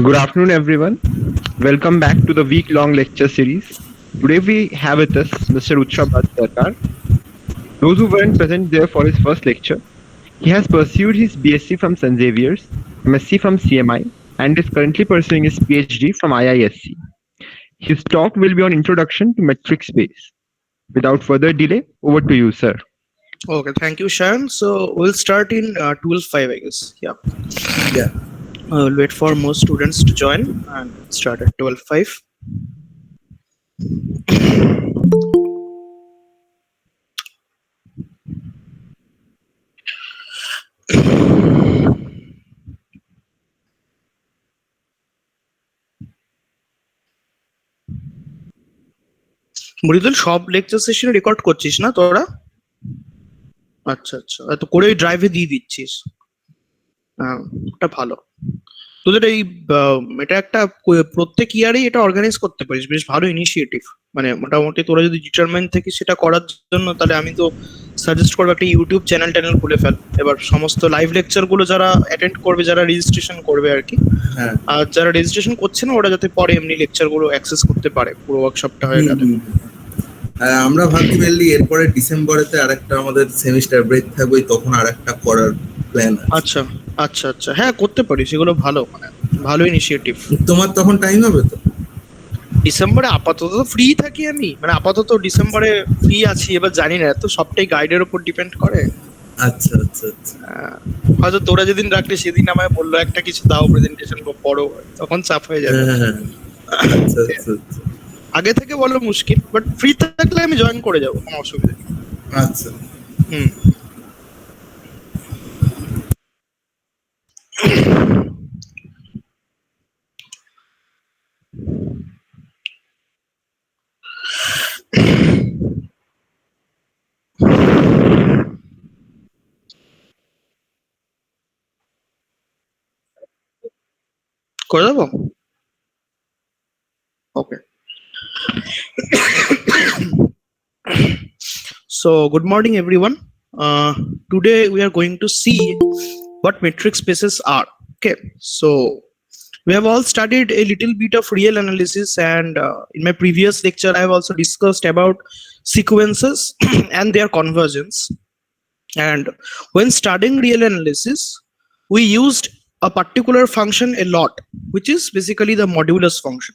Good afternoon, everyone. Welcome back to the week-long lecture series. Today we have with us Mr. Utshab Sarkar. Those who weren't present there for his first lecture, he has pursued his BSc from St. Xavier's, MSc from CMI, and is currently pursuing his PhD from IISc. His talk will be on Introduction to Metric Space. Without further delay, over to you, sir. Okay, thank you, Shan. So we'll start in 12:05, I guess. Yeah. Yeah. We'll wait for more students to join and start at 12:05. Mridul সব lecture session record করছিস না তোরা? আচ্ছা আচ্ছা, তো করে ড্রাইভে দিয়ে দিচ্ছিস। ওটা ভালো। তোদের এই এটা একটা প্রত্যেক ইয়ারেই এটা অর্গানাইজ করতে পারিস, বেশ ভালো ইনিশিয়েটিভ। মানে মোটামুটি তোরা যদি ডিটারমাইন থাকিস সেটা করার জন্য, তাহলে আমি তো সাজেস্ট করবো একটা ইউটিউব চ্যানেল খুলে ফেল। এবার সমস্ত লাইভ লেকচার গুলো যারা অ্যাটেন্ড করবে, যারা রেজিস্ট্রেশন করবে আর কি, আর যারা রেজিস্ট্রেশন করছে না ওরা যাতে পরে এমনি লেকচার গুলো অ্যাক্সেস করতে পারে পুরো ওয়ার্কশপটা হয়ে গেলে। আমরা ভাবছি মেনলি এরপরে ডিসেম্বরেতে আরেকটা আমাদের সেমিস্টার ব্রেক থাকবে, তখন আরেকটা করার প্ল্যান। আচ্ছা আচ্ছা আচ্ছা, হ্যাঁ করতে পারি, সেগুলো ভালো, মানে ভালো ইনিশিয়েটিভ। তোমার তখন টাইম হবে তো? ডিসেম্বরে আপাতত ফ্রি থাকি আমি, মানে আপাতত ডিসেম্বরে ফ্রি আছি। এবার জানি না, তো সবটাই গাইডের উপর ডিপেন্ড করে। আচ্ছা আচ্ছা আচ্ছা, হয়তো তোরা যেদিন রাখলে সেদিন আমায় বললো একটা কিছু দাও, প্রেজেন্টেশন পড়ো, তখন চাপ হয়ে যাবে। আচ্ছা আচ্ছা আচ্ছা, আগে থেকে বলো মুশকিল, বাট ফ্রি থাকলে আমি জয়েন করে যাবো, কোনো অসুবিধা নেই। আচ্ছা। করে দেবো, ওকে। So good morning everyone. Today we are going to see what metric spaces are. Okay, so we have all studied a little bit of real analysis, and in my previous lecture I have also discussed about sequences and their convergence. And when studying real analysis, we used a particular function a lot, which is basically the modulus function,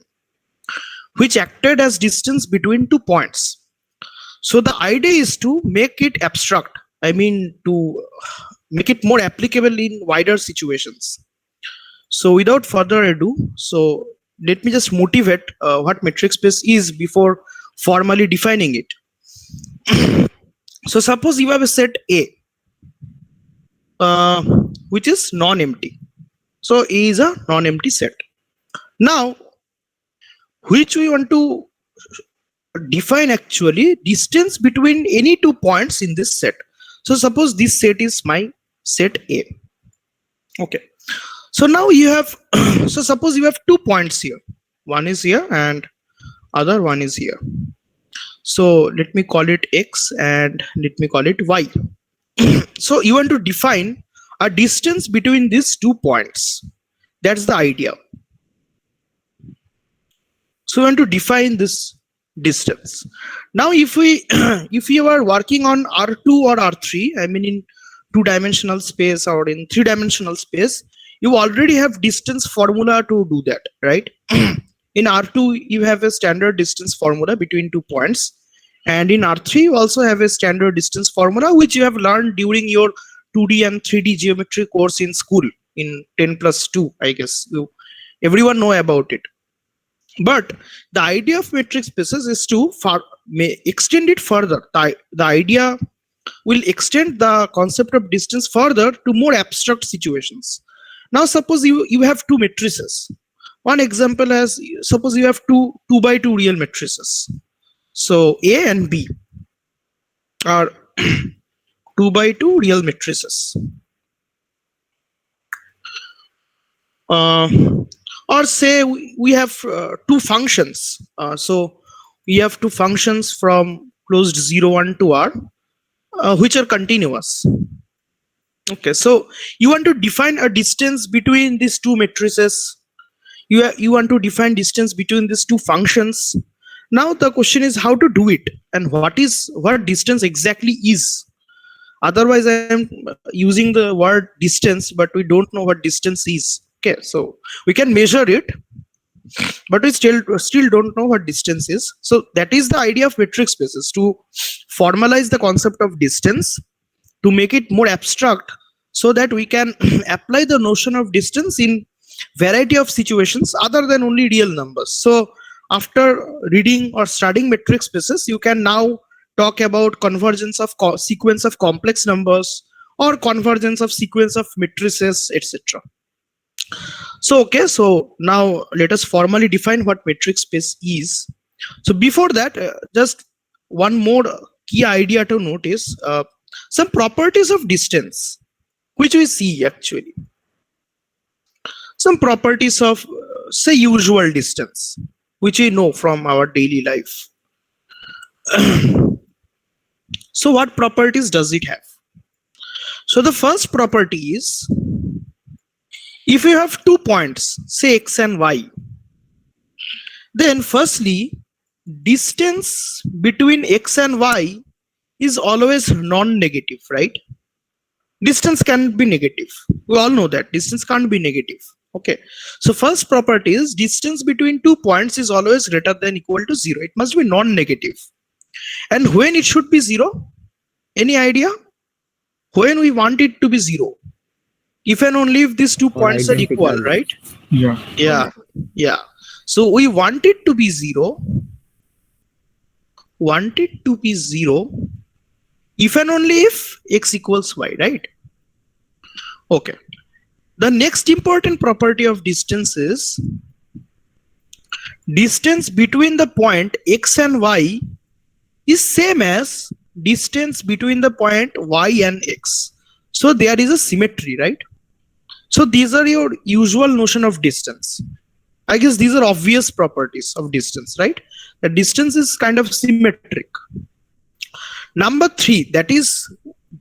which acted as distance between 2 points. So the idea is to make it abstract, I mean to make it more applicable in wider situations. So without further ado, so let me just motivate what metric space is before formally defining it. So suppose you have a set A, which is non-empty. So A is a non-empty set. Now, which we want to define actually distance between any 2 points in this set. So suppose this set is my set A. Okay. So now you have, so suppose you have 2 points here. One is here and other one is here. So let me call it X and let me call it Y. So you want to define a distance between these 2 points. That's the idea. So we want to define this distance. Now if you are working on R2 or R3, I mean in 2-dimensional space or in 3-dimensional space, you already have distance formula to do that, right? In R2 you have a standard distance formula between 2 points, and in R3 you also have a standard distance formula which you have learned during your 2D and 3D geometry course in school in 10+2, I guess. Everyone know about it. But the idea of metric spaces is to extend it further. The idea will extend the concept of distance further to more abstract situations. Now suppose you have 2 matrices. One example as, suppose you have two by 2 real matrices. So A and B are 2 by 2 real matrices. Or say we have 2 functions. So we have 2 functions from closed 0, 1 to R, which are continuous. Okay, so you want to define a distance between these 2 matrices you want to define distance between these two functions. Now the question is how to do it and what distance exactly is. Otherwise, I am using the word distance, but we don't know what distance is. Okay, so we can measure it, but we still don't know what distance is. So that is the idea of metric spaces, to formalize the concept of distance, to make it more abstract, so that we can apply the notion of distance in variety of situations other than only real numbers. So after reading or studying metric spaces, you can now talk about convergence of sequence of complex numbers, or convergence of sequence of matrices, etc. So okay, so now let us formally define what metric space is. So before that, just one more key idea to notice, some properties of distance which we see actually. Some properties of say usual distance which we know from our daily life. So what properties does it have? So the first property is, if you have 2 points, say x and y, then firstly, distance between x and y is always non-negative, right? Distance can be negative. We all know that distance can't be negative. Okay, so first property is distance between 2 points is always greater than equal to 0. It must be non-negative. And when it should be 0? Any idea? When we want it to be 0? If and only if these 2 points are equal, right? Yeah. So we want it to be 0. Want it to be 0 if and only if x equals y, right? Okay. The next important property of distance is distance between the point x and y is same as distance between the point y and x. So there is a symmetry, right? So these are your usual notion of distance. I guess these are obvious properties of distance, right? The distance is kind of symmetric. Number 3, that is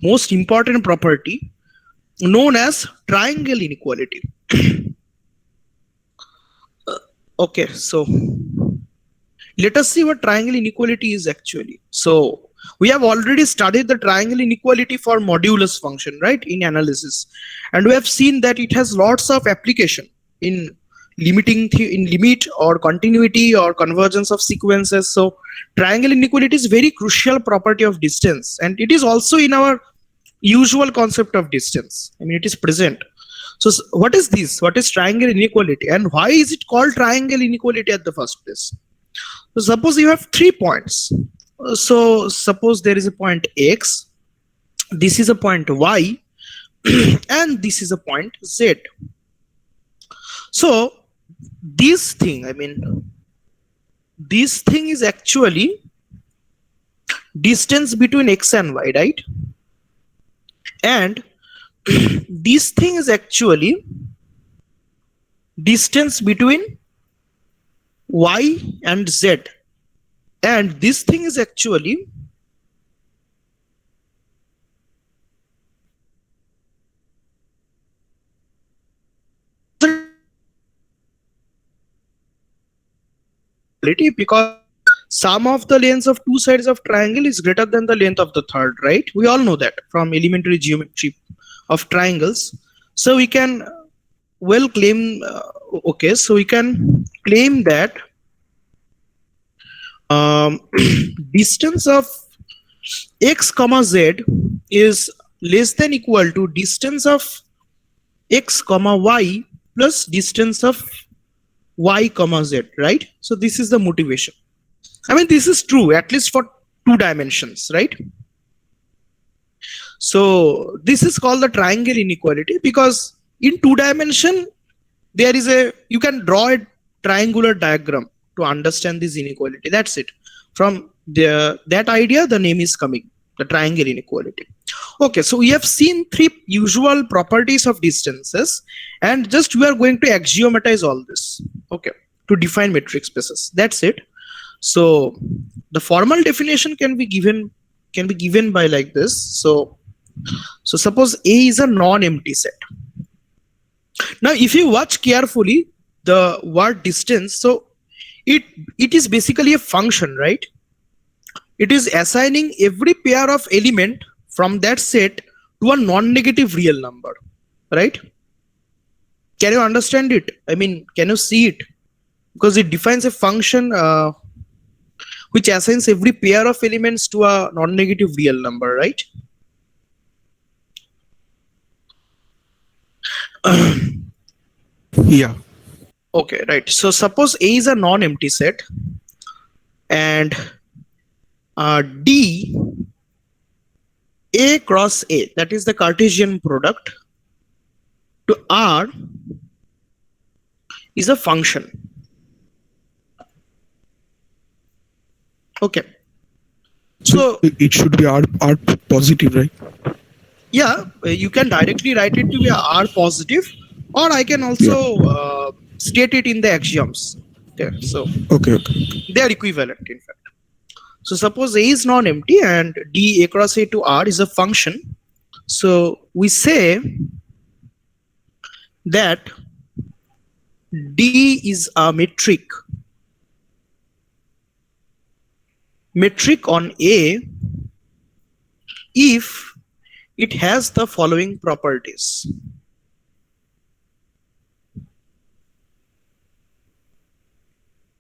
most important property, known as triangle inequality. Okay, so let us see what triangle inequality is actually. So we have already studied the triangle inequality for modulus function, right, in analysis, and we have seen that it has lots of application in limit or continuity or convergence of sequences. So triangle inequality is very crucial property of distance, and it is also in our usual concept of distance. I mean, it is present. So what is this? What is triangle inequality, and why is it called triangle inequality at the first place? So suppose you have 3 points. So suppose there is a point x, this is a point y, and this is a point z. So this thing, I mean, this thing is actually distance between x and y, right? And this thing is actually distance between y and z. And this thing is actually because sum of the lengths of 2 sides of triangle is greater than the length of the third, right? We all know that from elementary geometry of triangles. So we can well claim, okay, so we can claim that distance of x comma z is less than equal to distance of x comma y plus distance of y comma z, right? So this is the motivation. I mean, this is true at least for 2 dimensions, right? So this is called the triangle inequality, because in 2 dimension there is you can draw a triangular diagram to understand this inequality. That's it. From that idea, the name is coming, the triangle inequality. Okay, so we have seen 3 usual properties of distances, and just we are going to axiomatize all this, okay, to define metric spaces. That's it. So the formal definition can be given by like this. So suppose A is a non-empty set. Now if you watch carefully, the word distance, so it is basically a function, right? It is assigning every pair of element from that set to a non-negative real number, right? Can you understand it? I mean, can you see it? Because it defines a function which assigns every pair of elements to a non-negative real number, right? Yeah. Okay, right. So suppose A is a non-empty set and D A cross A, that is the Cartesian product, to R is a function. Okay. So it should be R positive, right? yeah, you can directly write it to be R positive, or I can also state it in the axioms. Okay, so Okay. they are equivalent in fact. So suppose A is non-empty and D A cross A to R is a function. So we say that D is a metric on A if it has the following properties.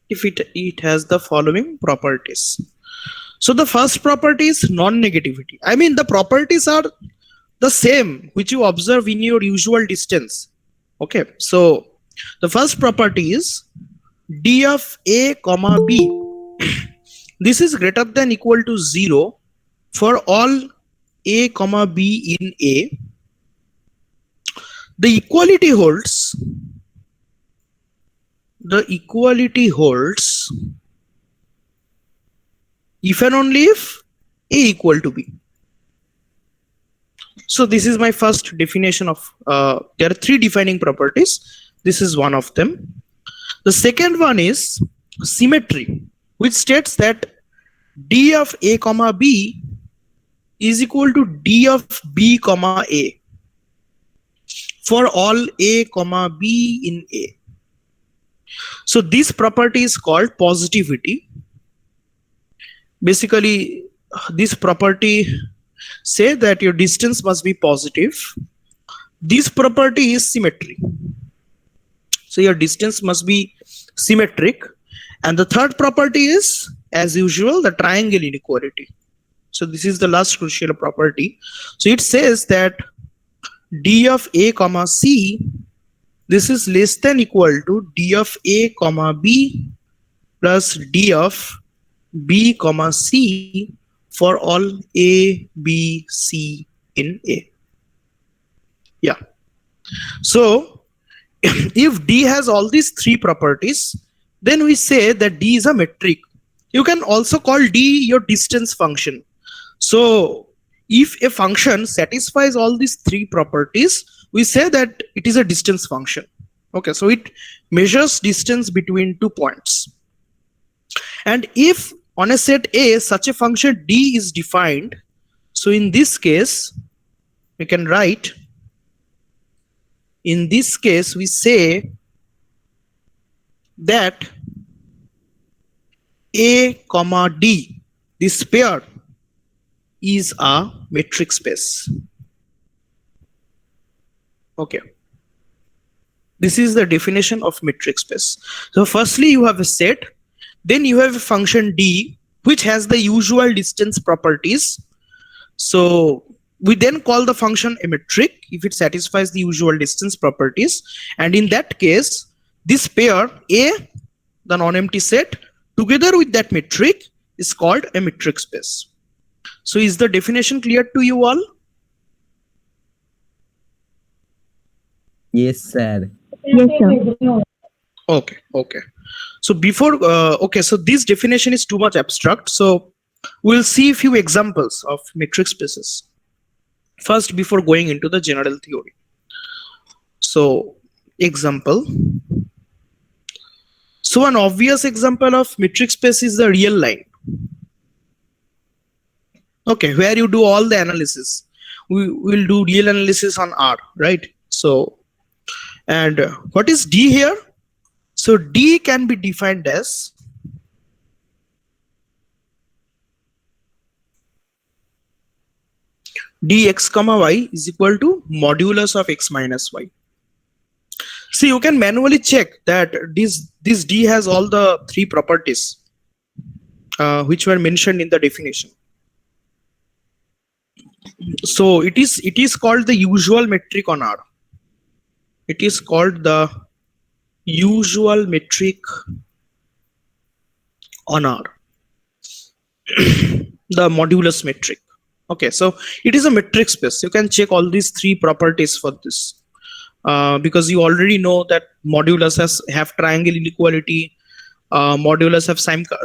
If it has the following properties. So the first property is non-negativity. I mean, the properties are the same which you observe in your usual distance. Okay, so the first property is D of A comma B. This is greater than equal to 0 for all A comma B in A. The equality holds. The equality holds if and only if A equal to B. So this is my first definition of, there are three defining properties. This is one of them. The second one is symmetry, which states that D of A comma B is equal to D of B comma A for all A comma B in A. So this property is called positivity. Basically, this property say that your distance must be positive. This property is symmetry. So your distance must be symmetric. And the third property is, as usual, the triangle inequality. So this is the last crucial property. So it says that D of A comma C, this is less than equal to D of A comma B plus D of B comma C for all A, B, C in A. Yeah. So if D has all these three properties, then we say that D is a metric. You can also call D your distance function. So if a function satisfies all these three properties, we say that it is a distance function. Okay, so it measures distance between 2 points. And if on a set A, such a function D is defined, so in this case, we can write, in this case, we say that A comma D, this pair, is a metric space. Okay. This is the definition of metric space. So firstly, you have a set, then you have a function D, which has the usual distance properties. So we then call the function a metric if it satisfies the usual distance properties. And in that case, this pair A, the non-empty set, together with that metric is called a metric space. So is the definition clear to you all? Yes, sir. Yes, sir. Okay, okay. So before, okay, so this definition is too much abstract. So we'll see a few examples of metric spaces first before going into the general theory. So example. So an obvious example of metric space is the real line. Okay, where you do all the analysis. We will do real analysis on R, right? So, and what is D here? So D can be defined as dx comma y is equal to modulus of x minus y. See, you can manually check that this D has all the three properties which were mentioned in the definition. So it is called the usual metric on R. It is called the usual metric on R. The modulus metric. Okay, so it is a metric space. You can check all these three properties for this. Because you already know that modulus have triangle inequality, modulus have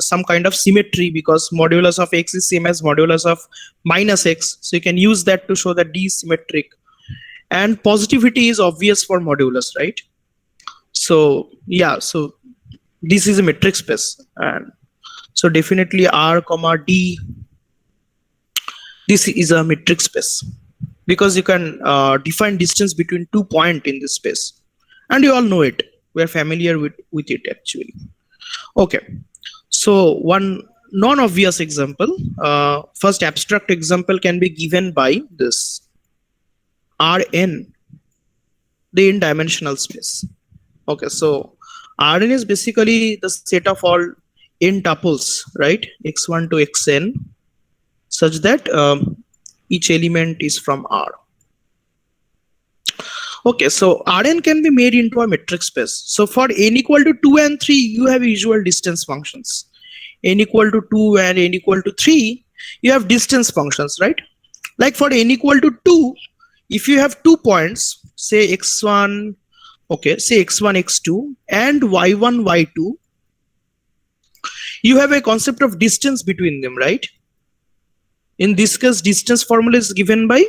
some kind of symmetry because modulus of x is same as modulus of minus x, so you can use that to show that D is symmetric, and positivity is obvious for modulus, right? So yeah, so this is a metric space, and so definitely R comma D, this is a metric space, because you can define distance between 2 points in this space, and you all know it. We are familiar with it actually. Okay, so one non-obvious example, first abstract example can be given by this Rn, the n-dimensional space. Okay, so Rn is basically the set of all n tuples, right? x1 to xn, such that each element is from R. Okay, so Rn can be made into a metric space. So for n equal to 2 and 3, you have usual distance functions. N equal to 2 and n equal to 3, you have distance functions, right? Like for n equal to 2, if you have 2 points, say x1, okay, say x1, x2 and y1, y2, you have a concept of distance between them, right? In this case, distance formula is given by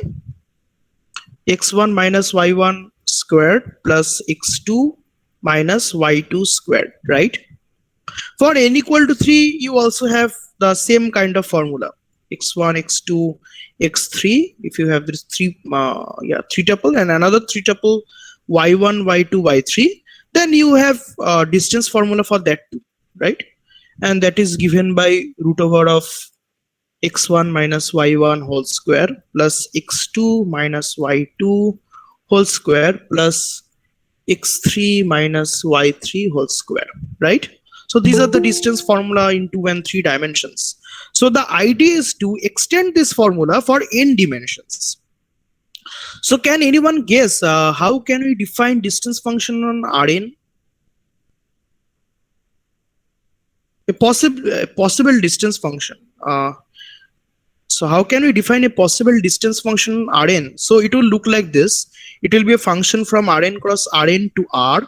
x1 minus y1 squared plus x2 minus y2 squared, right? For n equal to 3, you also have the same kind of formula, x1, x2, x3. If you have this three tuple and another three tuple y1, y2, y3, then you have distance formula for that too, right? And that is given by root over of x1 minus y1 whole square plus x2 minus y2 whole square plus x3 minus y3 whole square, right? So these are the distance formula in 2 and 3 dimensions. So the idea is to extend this formula for n dimensions. So can anyone guess how can we define distance function on Rn? A possible distance function. So how can we define a possible distance function Rn? So it will look like this. It will be a function from Rn cross Rn to R,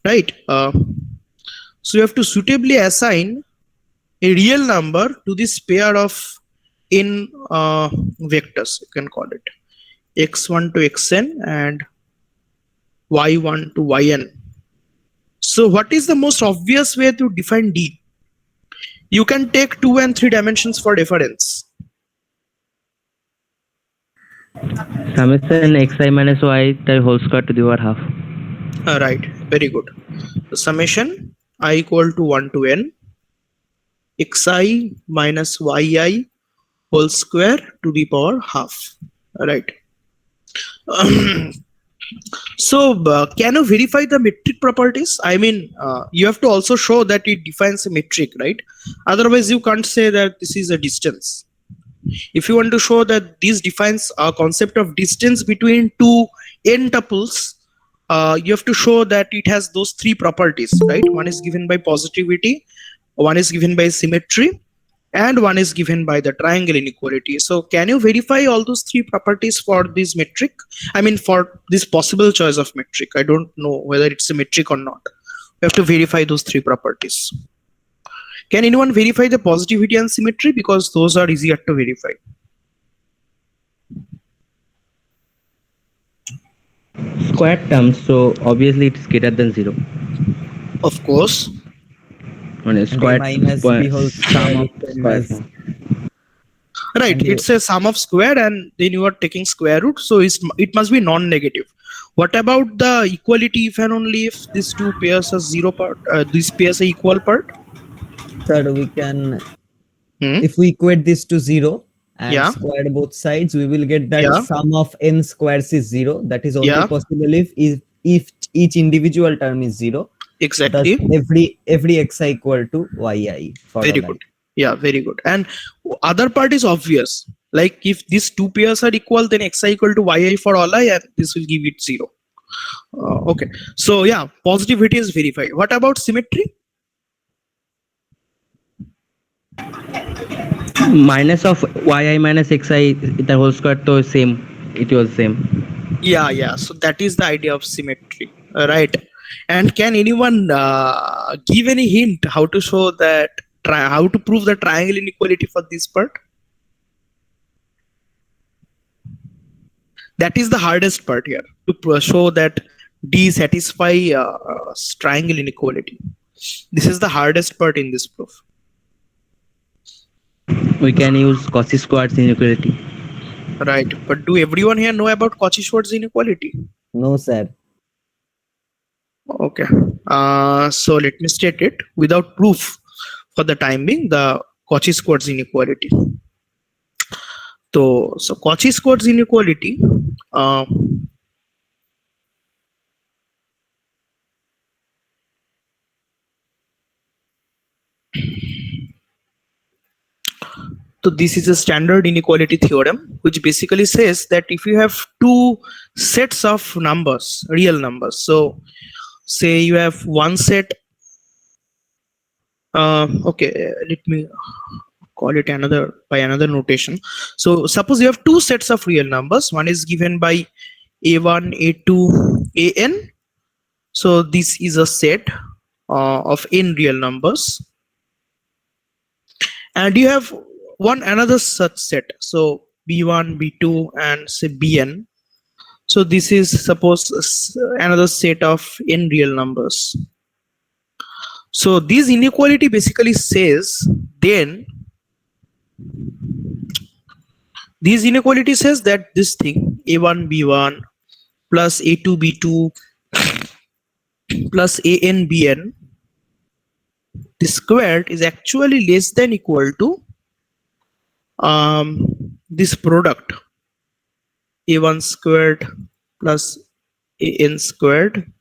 right? So you have to suitably assign a real number to this pair of n vectors, you can call it x1 to xn and y1 to yn. So what is the most obvious way to define D? You can take 2 and 3 dimensions for reference. Summation xi minus y the whole square to the power half. Right, very good. The summation I equal to 1 to n xi minus yi whole square to the power half. Right. So can you verify the metric properties? I mean, you have to also show that it defines a metric, right? Otherwise you can't say that this is a distance. If you want to show that this defines a concept of distance between two n tuples, you have to show that it has those three properties, right? One is given by positivity, one is given by symmetry, and one is given by the triangle inequality. So can you verify all those three properties for this metric? I mean, for this possible choice of metric. I don't know whether it's a metric or not. We have to verify those three properties. Can anyone verify the positivity and symmetry? Because those are easier to verify. Square terms, so obviously it's greater than 0. Of course. Square minus b whole sum of minus. Right, it's a sum of square and then you are taking square root, so it must be non-negative. What about the equality if and only if these two pairs are zero part, these pairs are equal part? Sir, we can, Hmm? if we equate this to 0 and Yeah, square both sides, we will get that yeah, sum of n squares is 0. That is only yeah, possible if each individual term is 0. Thus, exactly. every xi equal to yi for Very all good. I. Yeah, very good. And other part is obvious. Like if these two pairs are equal, then xi equal to yi for all I, and this will give it 0. Okay. So yeah, positivity is verified. What about symmetry? Minus of yi minus xi, the whole square to same. It was same. Yeah, yeah. So that is the idea of symmetry, right? And can anyone give any hint how to show that, how to prove the triangle inequality for this part? That is the hardest part here, to show that D satisfy triangle inequality. This is the hardest part in this proof. We can use Cauchy squares inequality. Right. But do everyone here know about Cauchy-Schwarz inequality? No, sir. Okay. So let me state it without proof for the time being, the Cauchy-Schwarz inequality. So Cauchy-Schwarz inequality, so this is a standard inequality theorem, which basically says that if you have two sets of numbers, real numbers, so say you have one set, okay, let me call it another by another notation. So suppose you have two sets of real numbers. One is given by a1, a2, an. So this is a set of n real numbers, and you have one another such set, so b1, b2, and say bn. So this is suppose another set of n real numbers. So this inequality basically says, then this inequality says that this thing a1 b1 plus a2 b2 plus an bn, the squared is actually less than equal to this product a1 squared plus an squared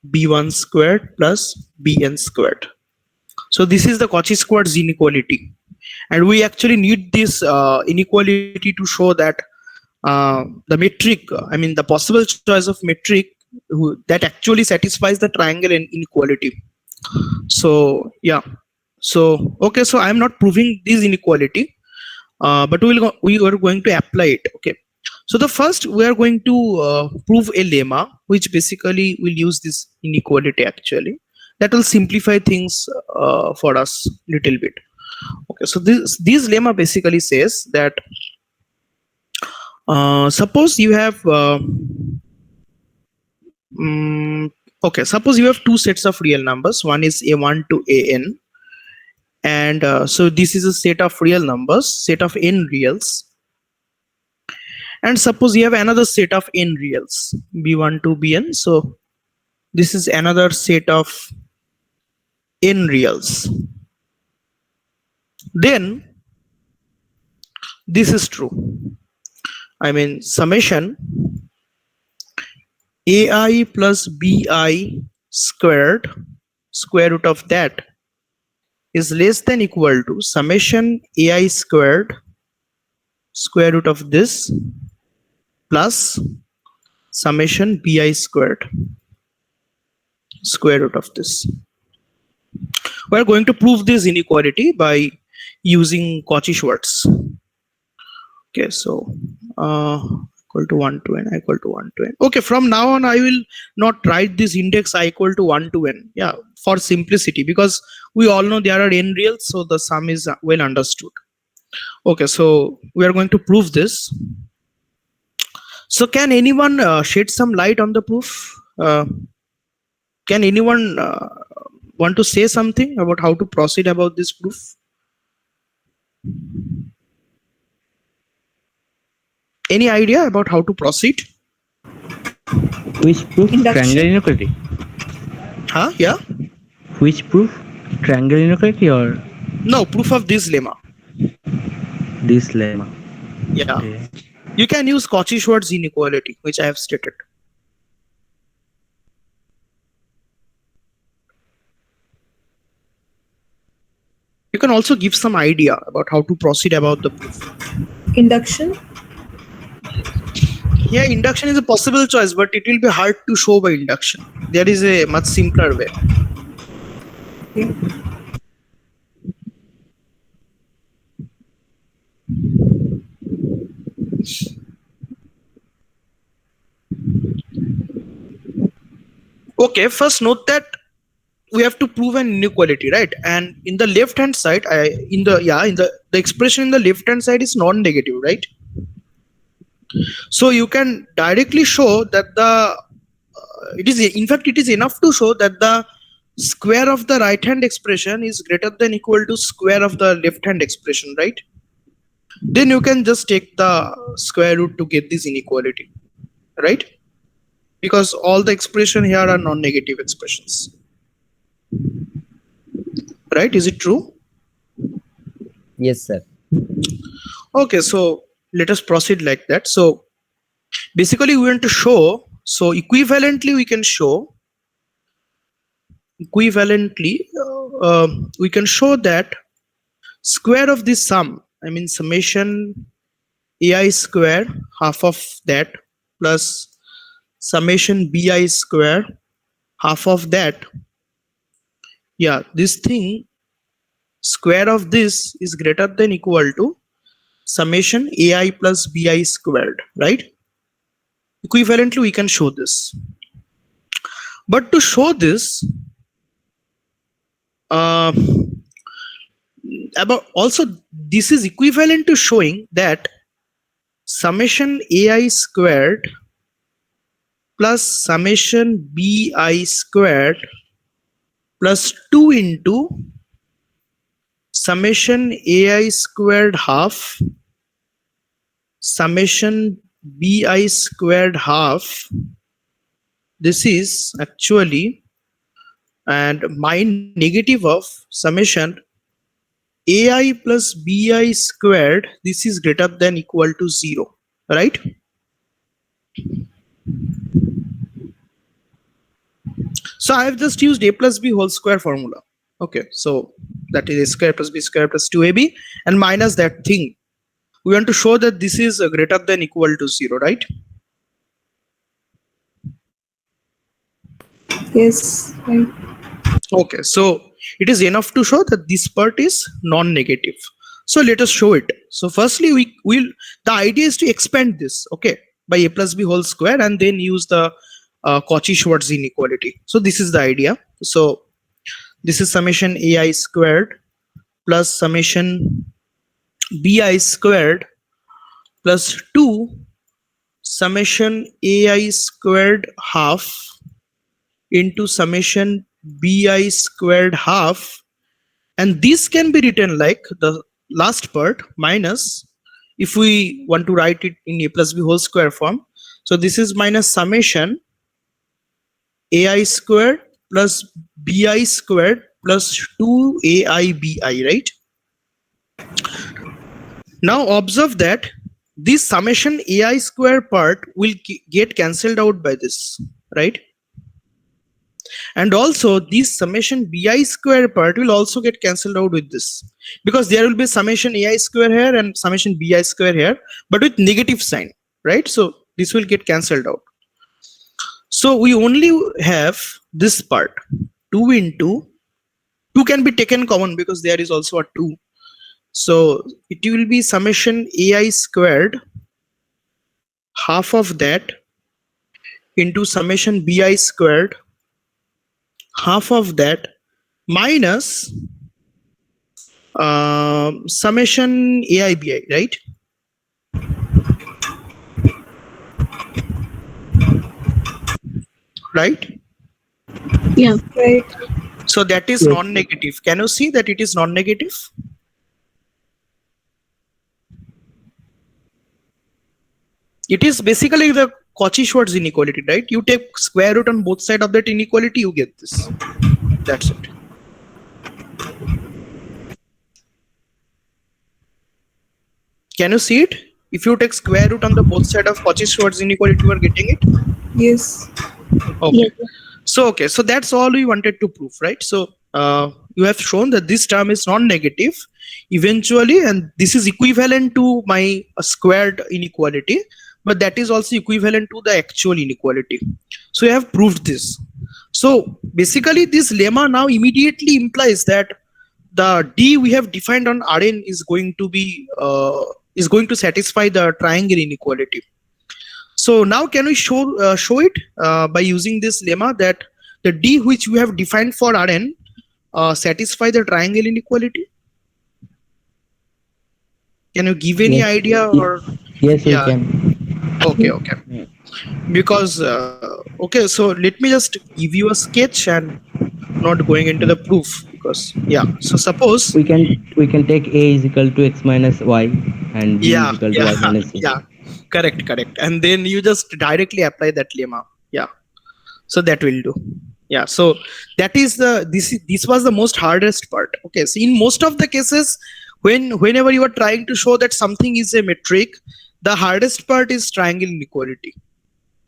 b1 squared plus bn squared. So this is the Cauchy-Schwarz inequality, and we actually need this inequality to show that the metric, I mean the possible choice of metric that actually satisfies the triangle inequality. So yeah, so okay, so I am not proving this inequality, but we are going to apply it. Okay, so the first we are going to prove a lemma, which basically will use this inequality actually. That will simplify things for us little bit. Okay, so this lemma basically says that suppose you have okay, suppose you have two sets of real numbers. One is a1 to an, and so this is a set of real numbers, set of n reals. And suppose you have another set of n reals, b1 to bn. So this is another set of n reals. Then this is true. I mean summation ai plus bi squared, square root of that, is less than equal to summation ai squared, square root of this, plus summation bi squared, square root of this. We're going to prove this inequality by using Cauchy-Schwarz. Okay, so equal to 1 to n, equal to 1 to n. Okay, from now on I will not write this index I equal to 1 to n, yeah, for simplicity, because we all know there are n reals, so the sum is well understood. Okay, so we are going to prove this. So can anyone shed some light on the proof? Can anyone want to say something about how to proceed about this proof? Any idea about how to proceed? Which proof? Induction. Triangle inequality. Huh? Yeah. Which proof? Triangle inequality or No, proof of this lemma. this lemma? Yeah. Okay. You can use Cauchy-Schwarz inequality, which I have stated. You can also give some idea about how to proceed about the proof. Induction. Yeah, induction is a possible choice, but it will be hard to show by induction. There is a much simpler way. Okay. Okay, first note that we have to prove an inequality, right? And in the left hand side, the expression in the left hand side is non-negative, right? So you can directly show that it is enough to show that the square of the right hand expression is greater than equal to square of the left hand expression, right? Then you can just take the square root to get this inequality, right? Because all the expression here are non-negative expressions, right? Is it true? Yes, sir. Okay, so let us proceed like that. So basically we want to show, so equivalently we can show that square of this sum, I mean summation ai square half of that plus summation bi square half of that, yeah, this thing square of this is greater than equal to summation ai plus bi squared, right? Equivalently we can show this, but to show this this is equivalent to showing that summation ai squared plus summation bi squared plus 2 into summation ai squared half summation bi squared half, this is actually and my negative of summation ai plus bi squared, this is greater than equal to 0, right? So I have just used a plus b whole square formula. Okay, so that is a square plus b square plus 2ab and minus that thing. We want to show that this is greater than equal to 0, right? Yes. Right. Okay, so it is enough to show that this part is non-negative. So let us show it. So firstly, the idea is to expand this, okay, by a plus b whole square and then use the Cauchy-Schwarz inequality. So this is the idea. So this is summation ai squared plus summation bi squared plus 2 summation ai squared half into summation bi squared half, and this can be written like the last part minus, if we want to write it in a plus b whole square form, so this is minus summation ai squared plus bi squared plus 2aibi, right? Now observe that this summation ai square part will get cancelled out by this, right? And also this summation bi square part will also get cancelled out with this, because there will be summation ai square here and summation bi square here, but with negative sign, right? So this will get cancelled out. So we only have this part, 2 into 2 can be taken common because there is also a 2. So it will be summation ai squared half of that into summation bi squared half of that minus summation aibi, right? Right? Yeah. Right. So that is non-negative. Can you see that it is non-negative? It is basically the Cauchy-Schwarz inequality, right? You take square root on both sides of that inequality, you get this. That's it. Can you see it? If you take square root on the both side of Cauchy-Schwarz inequality, you are getting it? Yes. Okay. So that's all we wanted to prove, right? So you have shown that this term is non-negative eventually, and this is equivalent to my squared inequality, but that is also equivalent to the actual inequality. So you have proved this. So basically this lemma now immediately implies that the D we have defined on Rn is going to satisfy the triangle inequality. So now can we show it by using this lemma that the D which we have defined for Rn satisfy the triangle inequality? Can you give any Yes. idea or? Yes, we Yeah. can. Okay. Because okay, so let me just give you a sketch and not going into the proof, because yeah. So suppose We can take A is equal to x minus y and B is equal to y minus c. yeah, correct, and then you just directly apply that lemma. Yeah, so that will do. Yeah, so that is this was the most hardest part. Okay, so in most of the cases, whenever you are trying to show that something is a metric, the hardest part is triangle inequality.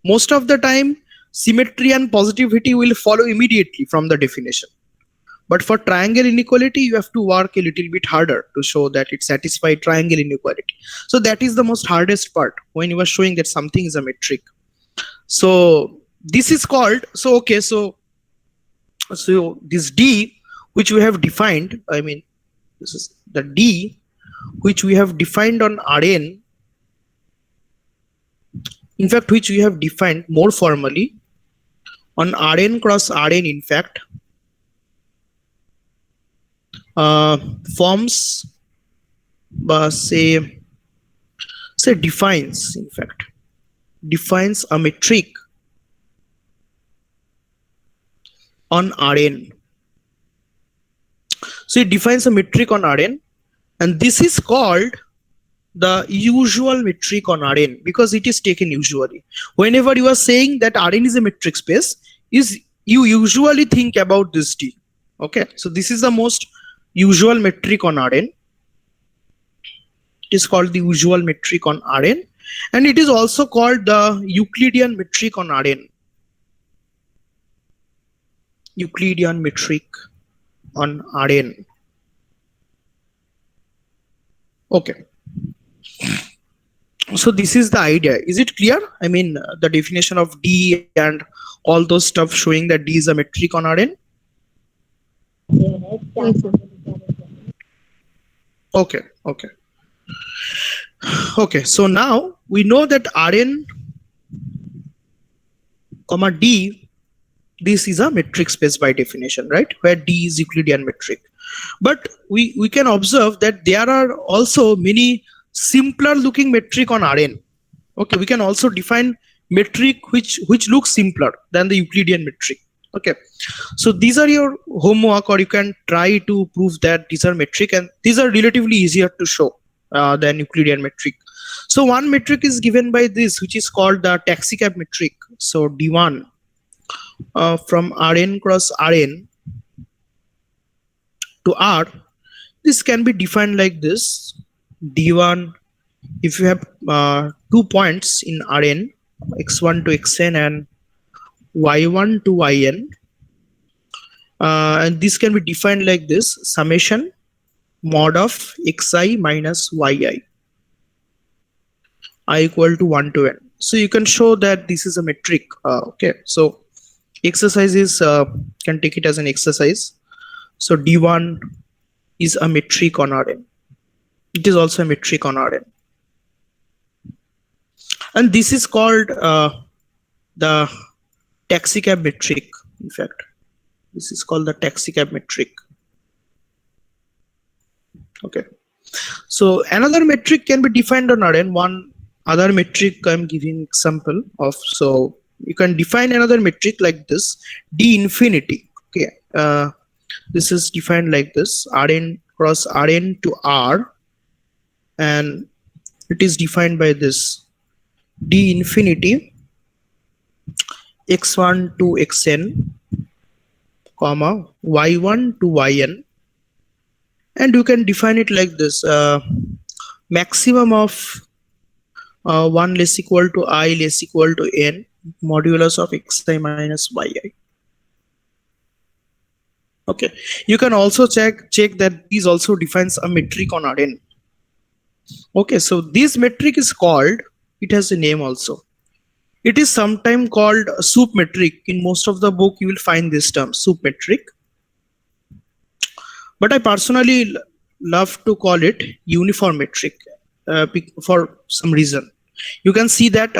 Most of the time, symmetry and positivity will follow immediately from the definition. But for triangle inequality, you have to work a little bit harder to show that it satisfies triangle inequality. So that is the most hardest part when you are showing that something is a metric. So this is called, so okay, so this D which we have defined, I mean, this is the D which we have defined on Rn, in fact, which we have defined more formally on Rn cross Rn, in fact, forms, say defines, in fact, defines a metric on Rn. So it defines a metric on Rn, and this is called the usual metric on Rn because it is taken usually. Whenever you are saying that Rn is a metric space, you usually think about this D. Okay, so this is the most usual metric on Rn. It is called the usual metric on Rn, and it is also called the Euclidean metric on Rn. Euclidean metric on Rn. Okay. So this is the idea. Is it clear? I mean, the definition of D and all those stuff showing that D is a metric on Rn. Okay. So now we know that Rn, comma D, this is a metric space by definition, right? Where D is Euclidean metric. But we can observe that there are also many simpler looking metric on Rn. Okay, we can also define metric which looks simpler than the Euclidean metric. Okay, so these are your homework, or you can try to prove that these are metric, and these are relatively easier to show than Euclidean metric. So one metric is given by this, which is called the taxicab metric. So D1 from Rn cross Rn to R, this can be defined like this. D1, if you have 2 points in Rn, x1 to xn and y1 to yn, and this can be defined like this: summation mod of xi minus yi, I equal to 1 to n. So you can show that this is a metric. Okay, so exercises, can take it as an exercise. So D1 is a metric on Rn. It is also a metric on Rn. And this is called the taxicab metric. In fact, this is called the taxicab metric. Okay. So another metric can be defined on Rn. One other metric I'm giving example of. So you can define another metric like this: D infinity. Okay. This is defined like this: Rn cross Rn to R, and it is defined by this: D infinity x1 to xn, comma y1 to yn, and you can define it like this: maximum of 1 less equal to I less equal to n modulus of xi minus yi. Okay, you can also check that these also defines a metric on Rn. Okay, so this metric is called, it has a name also. It is sometimes called a soup metric. In most of the book you will find this term, soup metric. But I personally love to call it uniform metric for some reason. You can see that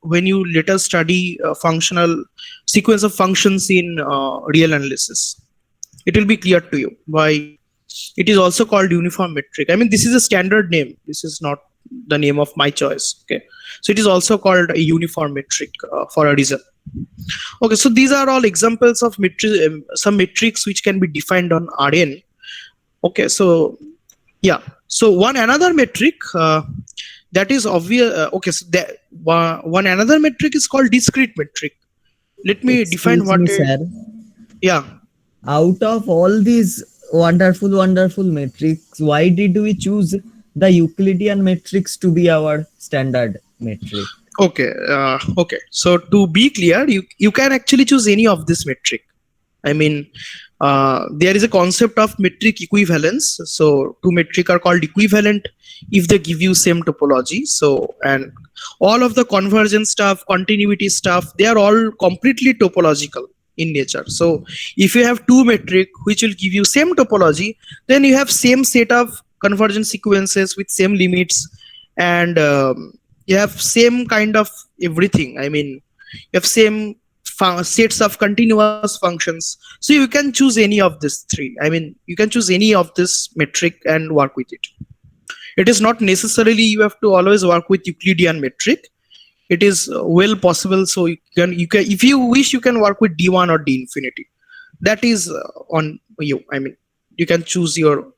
when you later study functional sequence of functions in real analysis, it will be clear to you why it is also called uniform metric. I mean, this is a standard name. This is not the name of my choice. Okay, so it is also called a uniform metric for a reason. Okay, so these are all examples of some metrics which can be defined on Rn. Okay, so yeah, so one another metric that is obvious. Okay, so that one another metric is called discrete metric. Let me define what. Sir, yeah. Out of all these wonderful metrics, why did we choose the Euclidean matrix to be our standard metric? Okay, okay. So to be clear, you can actually choose any of this metric. I mean, there is a concept of metric equivalence. So two metric are called equivalent if they give you same topology. So, and all of the convergence stuff, continuity stuff, they are all completely topological in nature. So if you have two metric which will give you same topology, then you have same set of convergence sequences with same limits, and you have same kind of everything. I mean, you have same sets of continuous functions. So you can choose any of these three. I mean, you can choose any of this metric and work with it. It is not necessarily you have to always work with Euclidean metric. It is well possible. So you can if you wish, you can work with D1 or D infinity. That is on you. I mean, you can choose your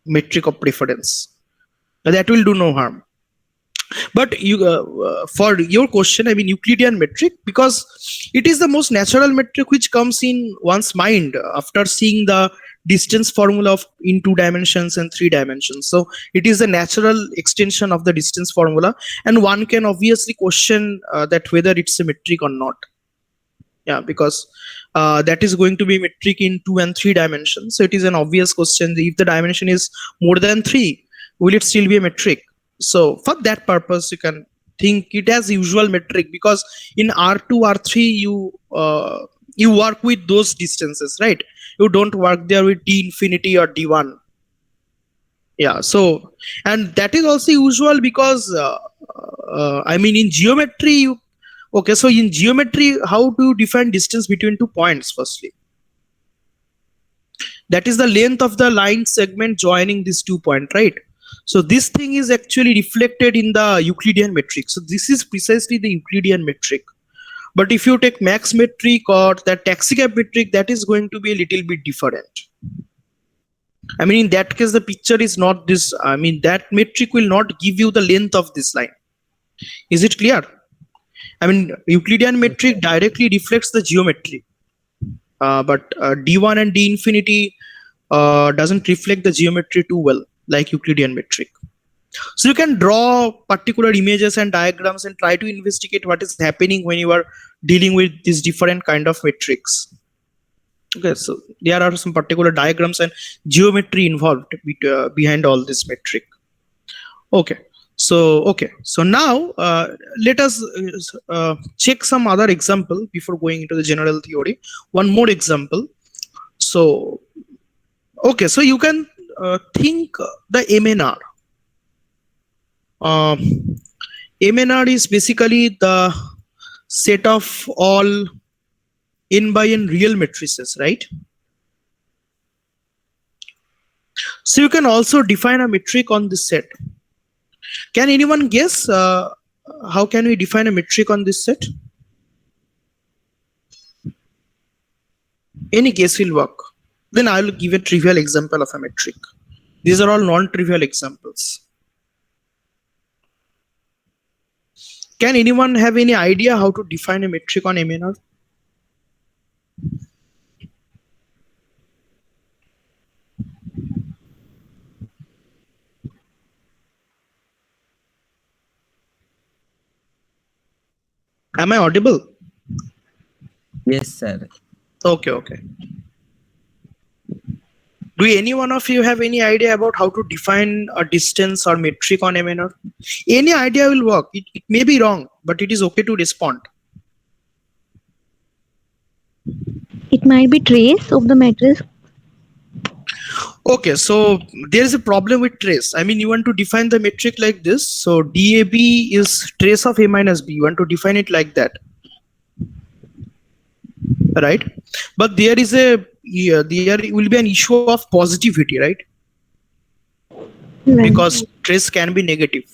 metric of preference. That will do no harm. But you for your question, I mean, Euclidean metric, because it is the most natural metric which comes in one's mind after seeing the distance formula in 2 dimensions and 3 dimensions. So it is a natural extension of the distance formula, and one can obviously question that whether it's a metric or not. Yeah, because that is going to be metric in 2 and 3 dimensions. So it is an obvious question: if the dimension is more than 3, will it still be a metric? So for that purpose, you can think it as usual metric, because in R2, R3, you work with those distances, right? You don't work there with D infinity or D1. Yeah, so, and that is also usual because I mean, in geometry, okay, so in geometry, how do you define distance between 2 points? Firstly, that is the length of the line segment joining these 2 points, right? So this thing is actually reflected in the Euclidean metric. So this is precisely the Euclidean metric. But if you take max metric or that taxi cab metric, that is going to be a little bit different. I mean, in that case, the picture is not this. I mean, that metric will not give you the length of this line. Is it clear? I mean, Euclidean metric directly reflects the geometry. But D1 and D infinity doesn't reflect the geometry too well, like Euclidean metric. So you can draw particular images and diagrams and try to investigate what is happening when you are dealing with these different kind of metrics. Okay, so there are some particular diagrams and geometry involved behind all this metric. Okay, so now let us check some other example before going into the general theory. One more example. So okay, so you can think the MNR. MNR is basically the set of all n by n real matrices, right? So you can also define a metric on this set. Can anyone guess how can we define a metric on this set? Any guess will work. Then I will give a trivial example of a metric. These are all non-trivial examples. Can anyone have any idea how to define a metric on MNR? Am I audible? Yes, sir. Okay. Do any one of you have any idea about how to define a distance or metric on MNR? Any idea will work. It may be wrong, but it is okay to respond. It might be trace of the matrix. Okay, so there is a problem with trace. I mean, you want to define the metric like this. So DAB is trace of A minus B. You want to define it like that, right? But there will be an issue of positivity, right? Right. Because trace can be negative.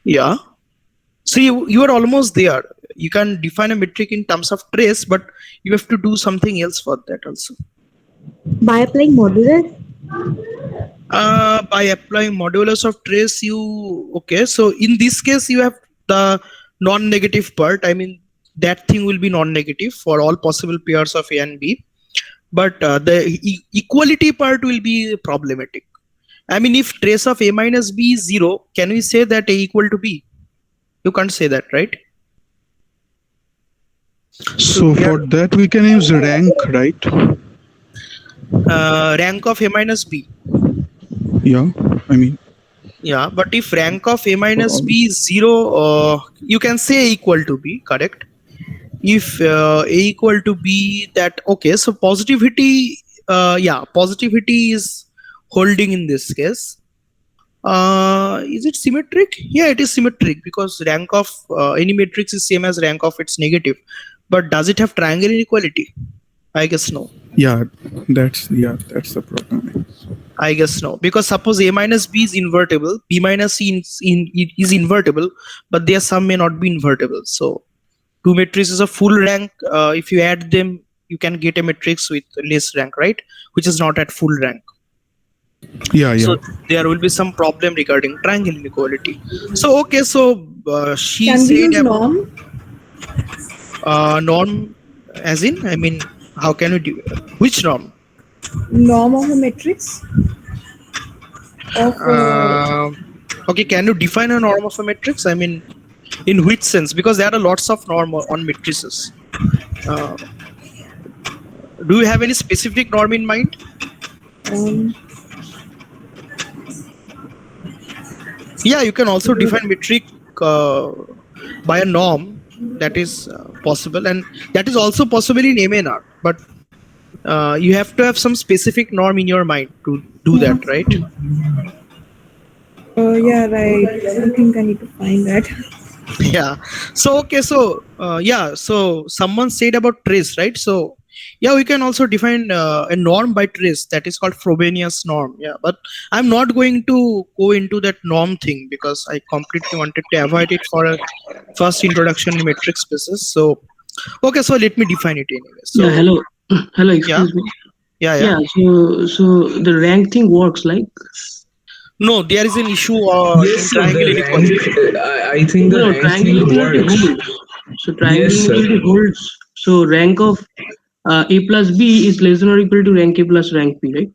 Yeah. So you are almost there. You can define a metric in terms of trace, but you have to do something else for that also. By applying modulus? By applying modulus of trace, okay. So in this case, you have the non-negative part. I mean, that thing will be non-negative for all possible pairs of A and B. But the equality part will be problematic. I mean, if trace of A minus B is 0, can we say that A equal to B? You can't say that, right? So for that we can use rank, right? Rank of A minus B. Yeah, I mean, Yeah, but if rank of A minus B is 0, you can say A equal to B, correct? If A equal to B, that okay. So positivity, positivity is holding in this case. Is it symmetric? Yeah, it is symmetric because rank of any matrix is same as rank of its negative. But does it have triangle inequality? I guess no. yeah, that's the problem. I guess no, because suppose A minus B is invertible, B minus C is invertible, but there some may not be invertible. So two matrices of full rank, if you add them, you can get a matrix with less rank, right? Which is not at full rank. Yeah. So there will be some problem regarding triangle inequality. So okay, so she Can we said use norm? Norm, as in, I mean, how can we do which norm? Norm of a matrix? Of Okay, can you define a norm of a matrix? I mean, in which sense? Because there are lots of norm on matrices. Do you have any specific norm in mind? Yeah, you can also define metric by a norm. That is possible, and that is also possible in MNR. But you have to have some specific norm in your mind to do that, right? yeah, right. I think I need to find that. Yeah. So okay. So So someone said about trace, right? So yeah, we can also define a norm by trace that is called Frobenius norm. Yeah, but I'm not going to go into that norm thing because I completely wanted to avoid it for a first introduction in metric spaces. So okay, so let me define it anyway. So Yeah, hello, excuse me. yeah. So the rank thing works like No, there is an issue Yes, in sir, triangle the inequality. rank, I think the rank triangle thing inequality works. holds. So triangle Yes, sir. inequality holds. So rank of A plus B is less than or equal to rank A plus rank B, right?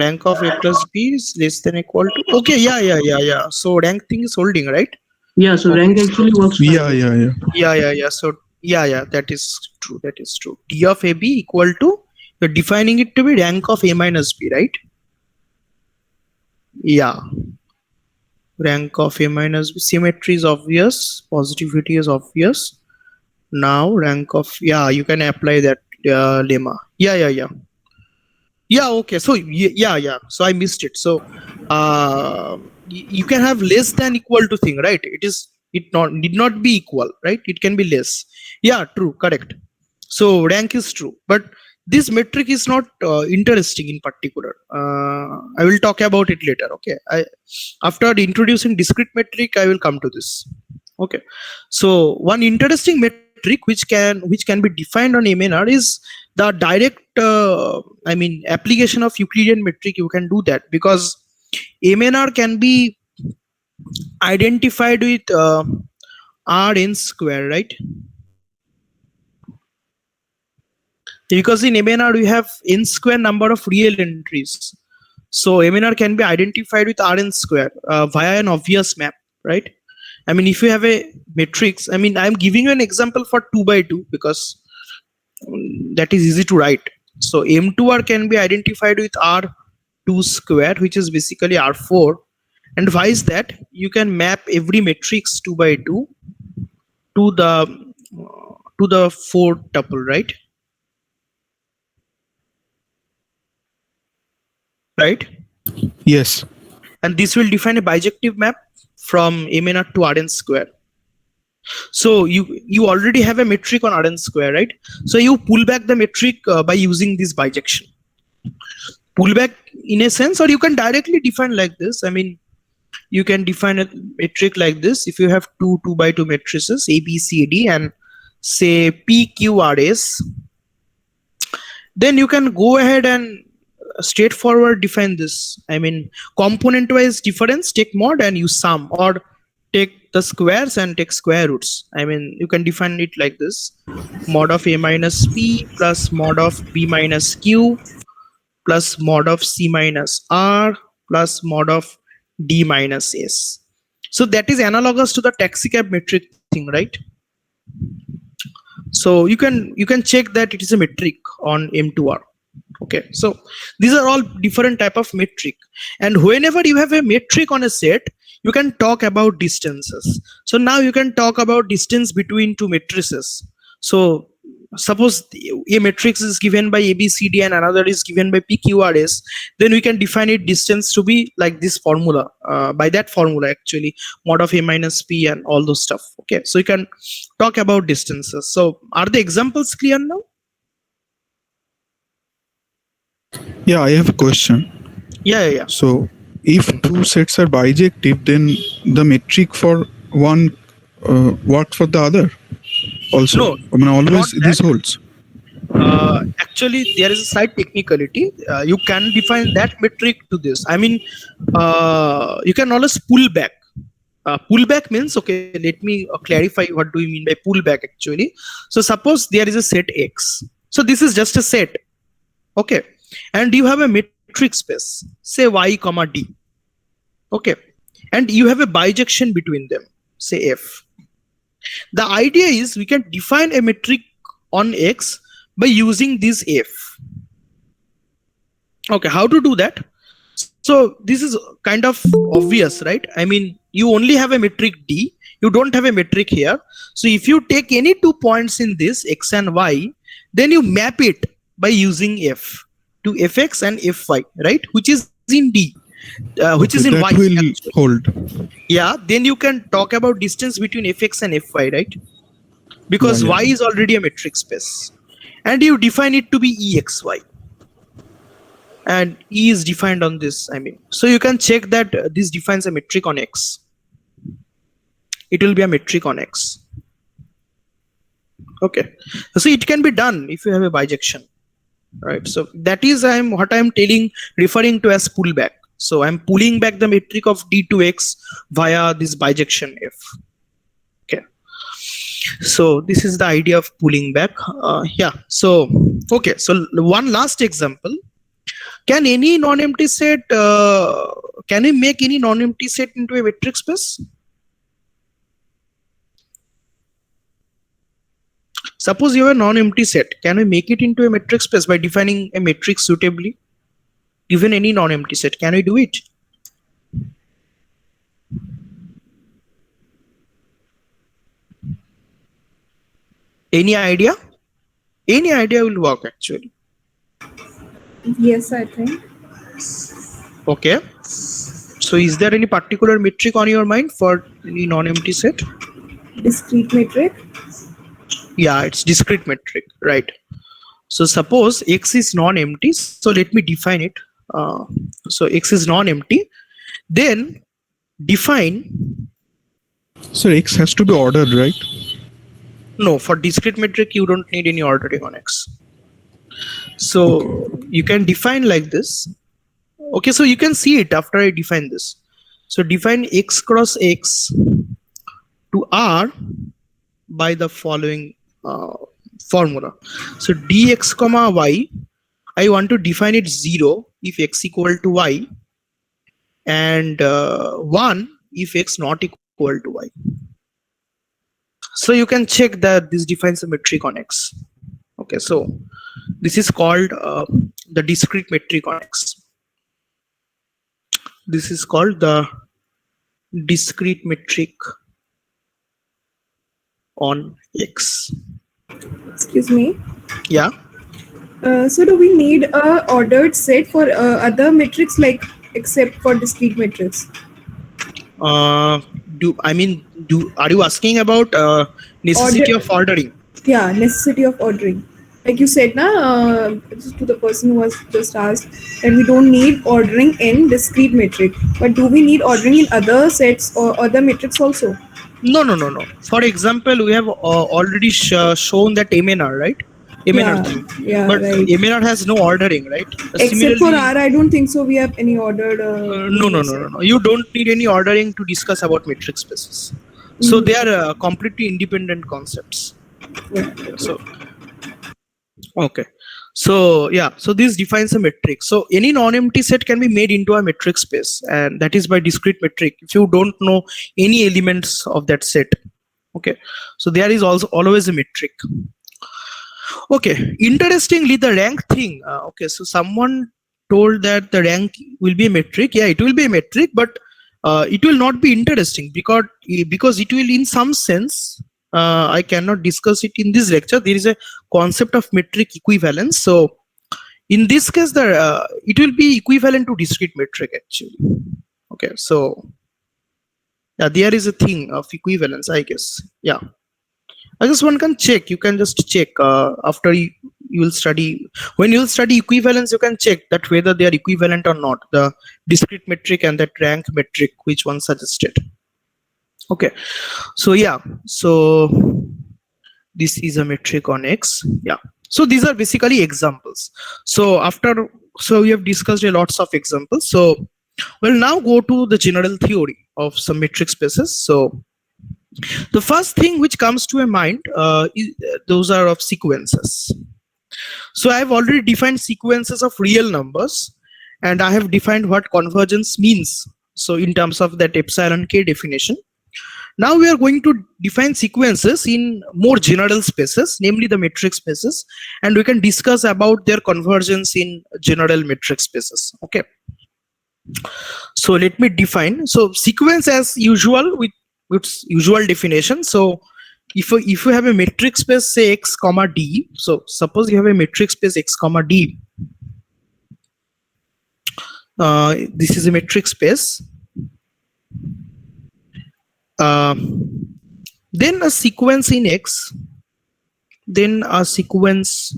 Rank of A plus B is less than or equal to. Okay, yeah. So rank thing is holding, right? Yeah, so Okay. rank actually works. Yeah. Yeah. So that is true. D of AB equal to, you're defining it to be rank of A minus B, right? Yeah. Rank of A minus B. Symmetry is obvious. Positivity is obvious. Now rank of, you can apply that lemma. Yeah. Yeah, okay. So yeah. So I missed it. So you can have less than equal to thing, right? Need not be equal, right? It can be less. Yeah, true, correct. So rank is true, but this metric is not interesting in particular. I will talk about it later. Okay. After introducing discrete metric, I will come to this. Okay. So one interesting metric which can be defined on MNR is the direct application of Euclidean metric. You can do that because MNR can be identified with Rn square, right? Because in MNR we have n square number of real entries, so MNR can be identified with Rn square via an obvious map, right? I mean, if you have a matrix, I mean, I'm giving you an example for 2 by 2 because that is easy to write. So M2R can be identified with R2 square, which is basically R4. And why is that? You can map every matrix 2 by 2 to the 4 tuple, right? Right? Yes. And this will define a bijective map from MNR to Rn square. So you already have a metric on Rn square, right? So you pull back the metric by using this bijection. Pull back in a sense, or you can directly define like this. I mean, you can define a metric like this. If you have two 2 by 2 matrices A, B, C, D, and say P, Q, R, S, then you can go ahead and straightforward define this. I mean, component wise difference, take mod and use sum, or take the squares and take square roots. I mean, you can define it like this: mod of A minus P plus mod of B minus Q plus mod of C minus R plus mod of D minus S. So that is analogous to the taxicab metric thing, right? So you can check that it is a metric on M2R. Okay, so these are all different type of metric, and whenever you have a metric on a set, you can talk about distances. So now you can talk about distance between two matrices. So suppose a matrix is given by ABCD and another is given by PQRS, then we can define it distance to be like this formula, by that formula actually, mod of A minus P and all those stuff. Okay, so you can talk about distances. So are the examples clear now? Yeah, I have a question. Yeah. So if two sets are bijective, then the metric for one works for the other also. No, I mean, always not this that. holds. Actually, there is a slight technicality. You can define that metric to this. I mean, you can always pull back. Pull back means, okay, let me clarify what do we mean by pull back actually. So suppose there is a set X. So this is just a set. Okay. And you have a metric space, say Y comma D. Okay. And you have a bijection between them, say F. The idea is we can define a metric on X by using this F. Okay, how to do that? So this is kind of obvious, right? I mean, you only have a metric D, you don't have a metric here. So if you take any 2 points in this X and Y, then you map it by using F to Fx and Fy, right? Which is in D, which is in that Y. will actually. hold. Yeah, then you can talk about distance between Fx and Fy, right? Because Yeah. Y is already a metric space. And you define it to be EXY. And E is defined on this, I mean. So you can check that this defines a metric on X. It will be a metric on X. Okay. So it can be done if you have a bijection. Right. So that is what I'm referring to as pullback. So I'm pulling back the metric of D to X via this bijection F. Okay. So this is the idea of pulling back. Yeah. So, okay. So one last example. Can any non-empty set, can we make any non-empty set into a metric space? Suppose you have a non-empty set. Can we make it into a metric space by defining a matrix suitably? Given any non-empty set, can we do it? Any idea? Any idea will work actually. Yes, I think. Okay. So is there any particular metric on your mind for any non-empty set? Discrete metric. Yeah, it's discrete metric, right? So suppose X is non-empty. So let me define it. So X is non-empty. Then define. So X has to be ordered, right? No, for discrete metric, you don't need any ordering on X. So you can define like this. Okay, so you can see it after I define this. So define X cross X to R by the following formula. So dx comma y, I want to define it 0 if x equal to y, and 1 if x not equal equal to y. So you can check that this defines a metric on X. Okay, so this is called the discrete metric on X. This is called the discrete metric on X. Excuse me. Yeah. So do we need a ordered set for other metrics, like except for discrete metrics? Are you asking about necessity of ordering? Yeah, necessity of ordering. Like you said, to the person who was just asked, that we don't need ordering in discrete metric, but do we need ordering in other sets or other metrics also? No. For example, we have already shown that MNR, right? MNR thing. Yeah, But right. MNR has no ordering, right? Except for R, I don't think so. We have any ordered. No. You don't need any ordering to discuss about metric spaces. So they are completely independent concepts. Yeah. So, okay. So yeah, so this defines a metric. So any non-empty set can be made into a metric space, and that is by discrete metric. If you don't know any elements of that set, okay. So there is also always a metric. Okay, interestingly, the rank thing. Okay, so someone told that the rank will be a metric. Yeah, it will be a metric, but it will not be interesting because it will, in some sense, I cannot discuss it in this lecture. There is a concept of metric equivalence. So in this case, it will be equivalent to discrete metric actually. Okay, so yeah, there is a thing of equivalence, I guess. Yeah. I guess one can check. You can just check after you will study. When you will study equivalence, you can check that whether they are equivalent or not. The discrete metric and that rank metric, which one suggested. Okay. So yeah. So this is a metric on X. Yeah. So these are basically examples. So we have discussed a lots of examples. So we'll now go to the general theory of some metric spaces. So the first thing which comes to my mind those are of sequences. So I have already defined sequences of real numbers, and I have defined what convergence means. So in terms of that epsilon k definition, now we are going to define sequences in more general spaces, namely the metric spaces, and we can discuss about their convergence in general metric spaces. Okay. So let me define. So sequence as usual with its usual definition. So if you have a metric space, say x comma d, so suppose you have a metric space x comma d, this is a metric space, then a sequence in x, then a sequence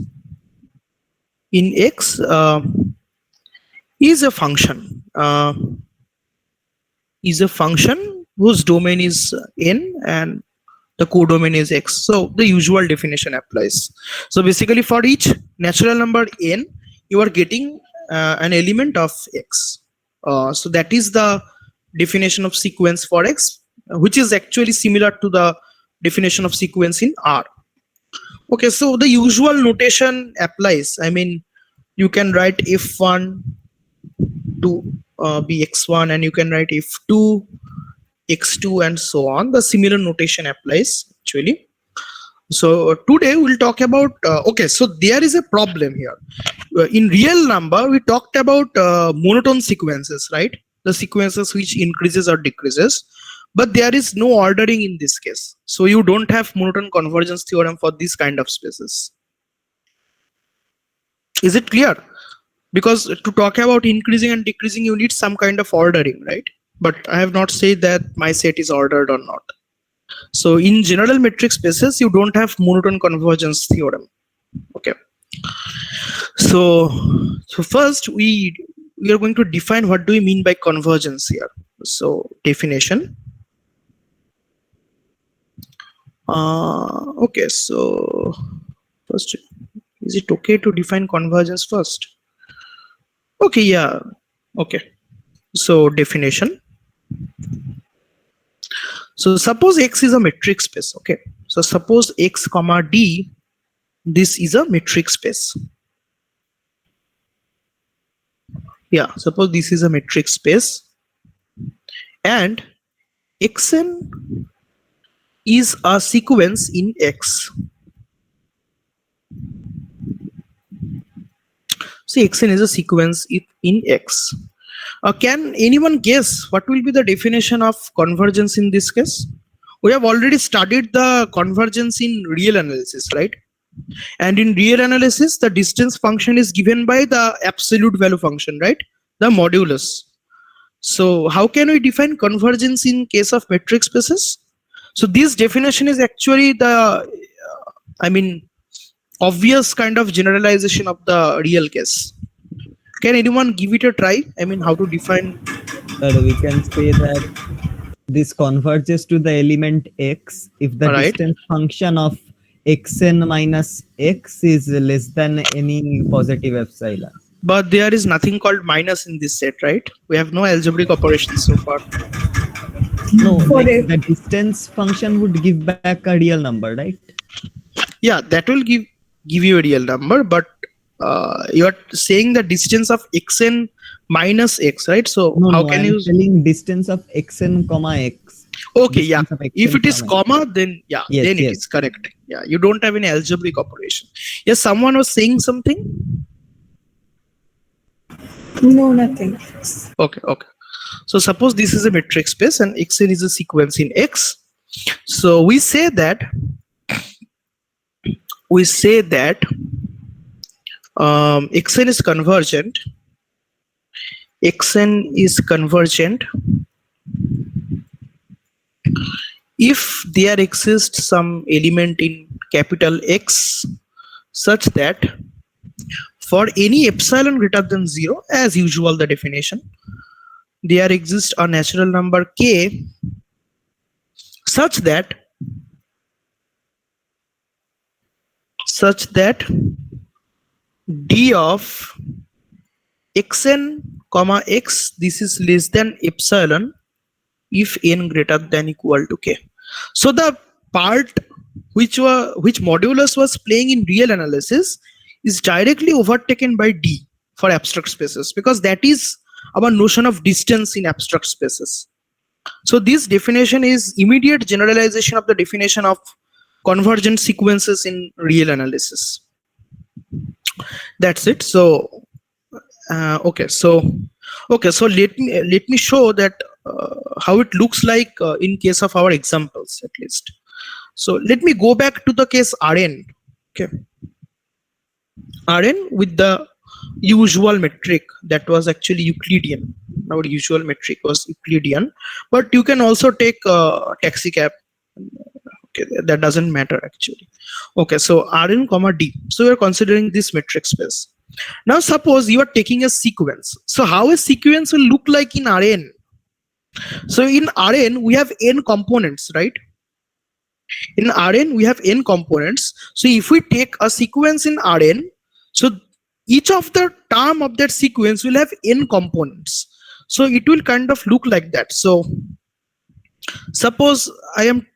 in x is a function whose domain is n and the codomain is x. So the usual definition applies. So basically for each natural number n, you are getting an element of x. So that is the definition of sequence for x, which is actually similar to the definition of sequence in R. Okay, so the usual notation applies. I mean, you can write f1 to be x1, and you can write f2 x2 and so on. The similar notation applies actually. So today we'll talk about okay, so there is a problem here. In real number, we talked about monotone sequences, right? The sequences which increases or decreases, but there is no ordering in this case. So you don't have monotone convergence theorem for this kind of spaces. Is it clear? Because to talk about increasing and decreasing, you need some kind of ordering, right? But I have not said that my set is ordered or not. So in general metric spaces, you don't have monotone convergence theorem. Okay. So first we are going to define what do we mean by convergence here. So definition. Okay. So first, is it okay to define convergence first? Okay. Yeah. Okay. So definition. So suppose X is a metric space. Okay. So suppose X comma D, this is a metric space. Yeah. Suppose this is a metric space, and xn is a sequence in X. See, xn is a sequence in X. Can anyone guess what will be the definition of convergence in this case? We have already studied the convergence in real analysis, right? And in real analysis, the distance function is given by the absolute value function, right? The modulus. So how can we define convergence in case of metric spaces? So this definition is actually the, obvious kind of generalization of the real case. Can anyone give it a try? How to define? We can say that this converges to the element x if the Alright. distance function of xn minus x is less than any positive epsilon. But there is nothing called minus in this set, right? We have no algebraic operations so far. No, For like it. the distance function would give back a real number, right? Yeah, that will give you a real number, but you are saying the distance of xn minus x, right? So how can I'm you? telling distance of xn comma x. Okay, yeah. Distance of xn If it is comma comma, then yeah, Yes, then it yes. is correct. Yeah, you don't have any algebraic operation. Yes, someone was saying something. No, nothing. Okay. So suppose this is a metric space and xn is a sequence in X. So we say that xn is convergent. Xn is convergent if there exists some element in capital X such that for any epsilon greater than 0, as usual the definition, there exists a natural number k such that d of xn comma x, this is less than epsilon if n greater than equal to k. So the part which modulus was playing in real analysis is directly overtaken by d for abstract spaces, because that is our notion of distance in abstract spaces. So this definition is immediate generalization of the definition of convergent sequences in real analysis. That's it. So so let me show that how it looks like in case of our examples at least. So let me go back to the case Rn. Okay, Rn with the usual metric that was actually Euclidean. Our usual metric was Euclidean, but you can also take taxi cab. Okay, that doesn't matter actually. Okay, so Rn comma d. So we are considering this metric space. Now suppose you are taking a sequence. So how a sequence will look like in Rn? So in Rn we have n components, right? In Rn we have n components. So if we take a sequence in Rn, so each of the term of that sequence will have n components. So it will kind of look like that. So suppose I am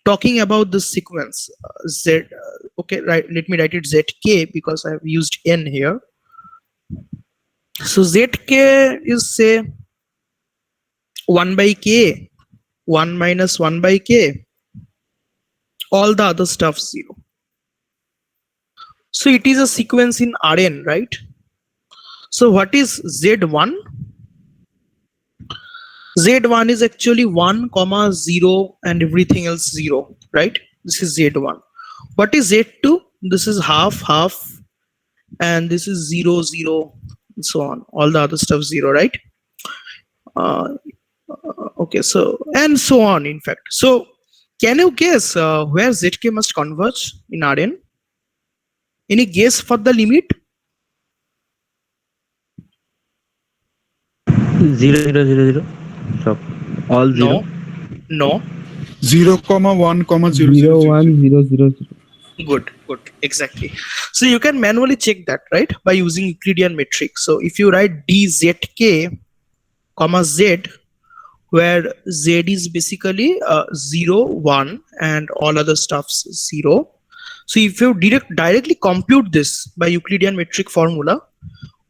talking about this sequence z. Okay, right, let me write it zk because I have used n here. So zk is say 1 by k, 1 minus 1 by k, all the other stuff 0. So it is a sequence in Rn, right? So what is z1? Z1 is actually 1 comma 0 and everything else 0, right? This is Z1. What is Z2? This is half, and this is 0, 0, and so on. All the other stuff 0, right? Okay, so and so on. In fact, so can you guess where ZK must converge in Rn? Any guess for the limit? 0, 0, 0, 0. So all 0. No. 0, 1, 0, 0, 1, 0, 0, 0. Good, exactly. So you can manually check that, right, by using Euclidean metric. So if you write dzk comma z, where z is basically 0, 1 and all other stuffs 0. So if you directly compute this by Euclidean metric formula,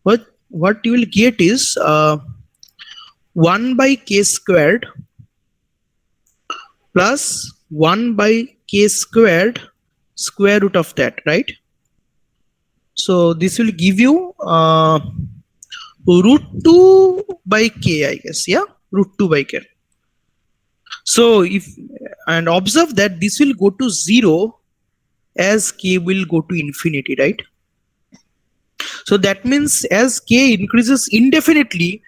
what you will get is 1 by k squared plus 1 by k squared square root of that, right? So this will give you root 2 by k, I guess. Yeah, root 2 by k. So if, and observe that this will go to 0 as k will go to infinity, right? So that means as k increases indefinitely,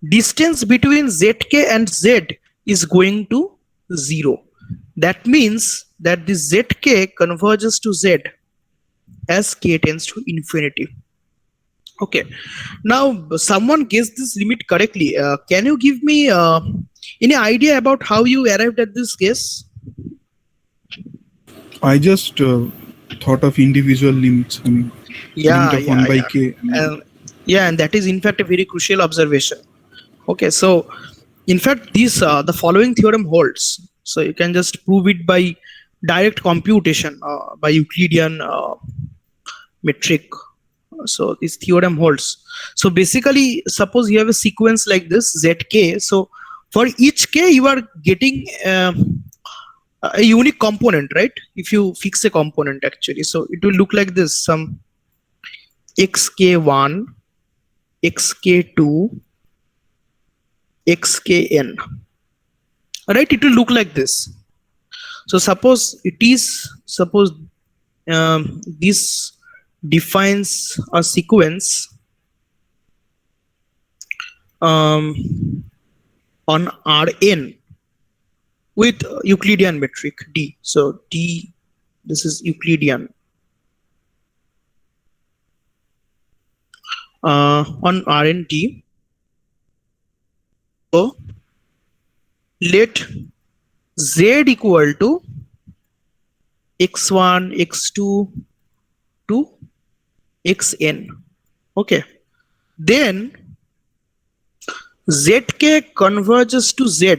distance between zk and z is going to 0. That means that this zk converges to z as k tends to infinity. Okay, now someone guessed this limit correctly. Can you give me any idea about how you arrived at this guess? I just thought of individual limits. I mean, limit of 1 by k. Yeah, and that is in fact a very crucial observation. Okay, so in fact this the following theorem holds. So you can just prove it by direct computation by Euclidean metric. So this theorem holds. So basically, suppose you have a sequence like this zk. So for each k you are getting a unique component, right? If you fix a component actually, so it will look like this: some xk1, xk2, xkn, right? It will look like this. So suppose it is, this defines a sequence on Rn with Euclidean metric d. So d, this is Euclidean. On Rn d. So let z equal to x1, x2 to xn. Okay, then zk converges to z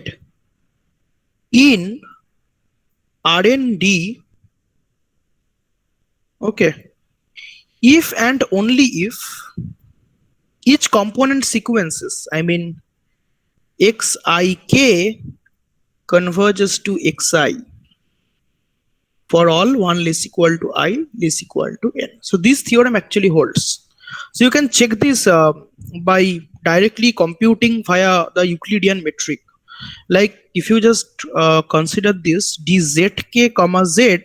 in Rnd. Okay, if and only if each component sequences, I mean xik converges to xi for all 1 less equal to I less equal to n. So this theorem actually holds. So you can check this by directly computing via the Euclidean metric. Like if you just consider this dzk comma z,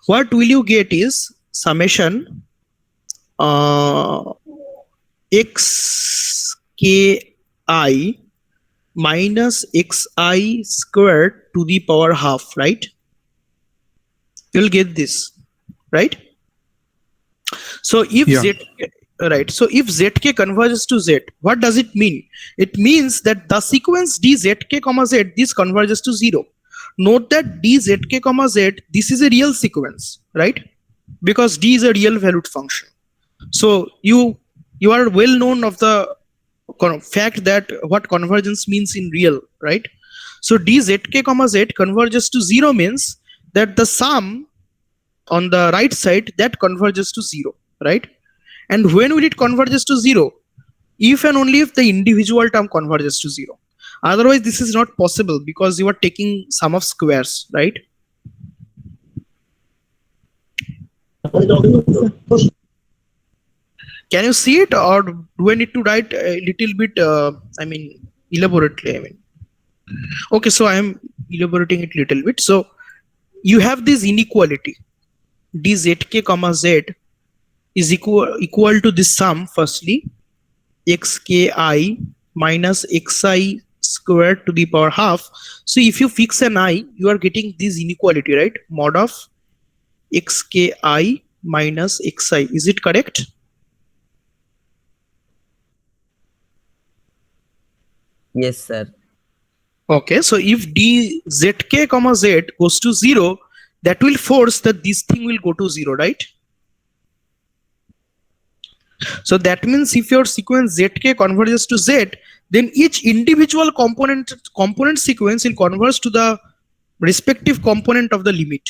what will you get is summation xki minus xi squared to the power half, right? You'll get this, right? So if zk, right, so if zk converges to z, what does it mean? It means that the sequence dzk comma z, this converges to 0. Note that dzk comma z, this is a real sequence, right? Because d is a real valued function. So you are well known of the fact that what convergence means in real, right? So dzk comma z converges to 0 means that the sum on the right side that converges to 0, right? And when will it converges to 0? If and only if the individual term converges to 0. Otherwise this is not possible because you are taking sum of squares, right? Can you see it, or do I need to write a little bit I mean elaborately? I mean, okay, so I am elaborating it little bit. So you have this inequality dzk comma z is equal to this sum, firstly xki minus xi squared to the power half. So if you fix an I, you are getting this inequality, right? Mod of xki minus xi. Is it correct? Yes, sir. Okay, so if dzk comma z goes to 0, that will force that this thing will go to 0, right? So that means if your sequence zk converges to z, then each individual component sequence will converge to the respective component of the limit.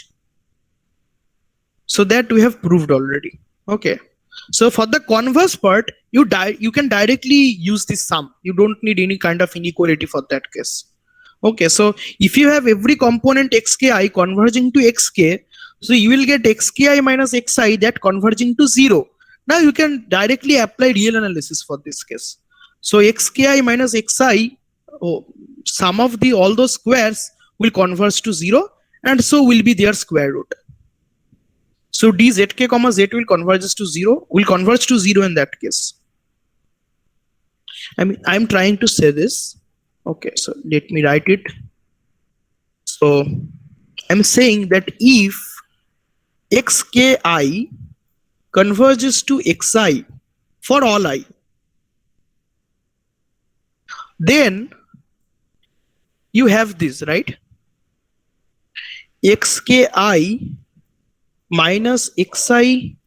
So that we have proved already. Okay. So for the converse part, you can directly use this sum. You don't need any kind of inequality for that case. Okay, so if you have every component xki converging to xk, so you will get xki minus xi that converging to 0. Now you can directly apply real analysis for this case. So xki minus xi, sum of the all those squares will converge to 0, and so will be their square root. So dzk comma z will converge to 0, will converge to 0 in that case. I mean, I'm trying to say this. Okay, so let me write it. So I'm saying that if xki converges to xi for all I, then you have this, right? Xki minus xi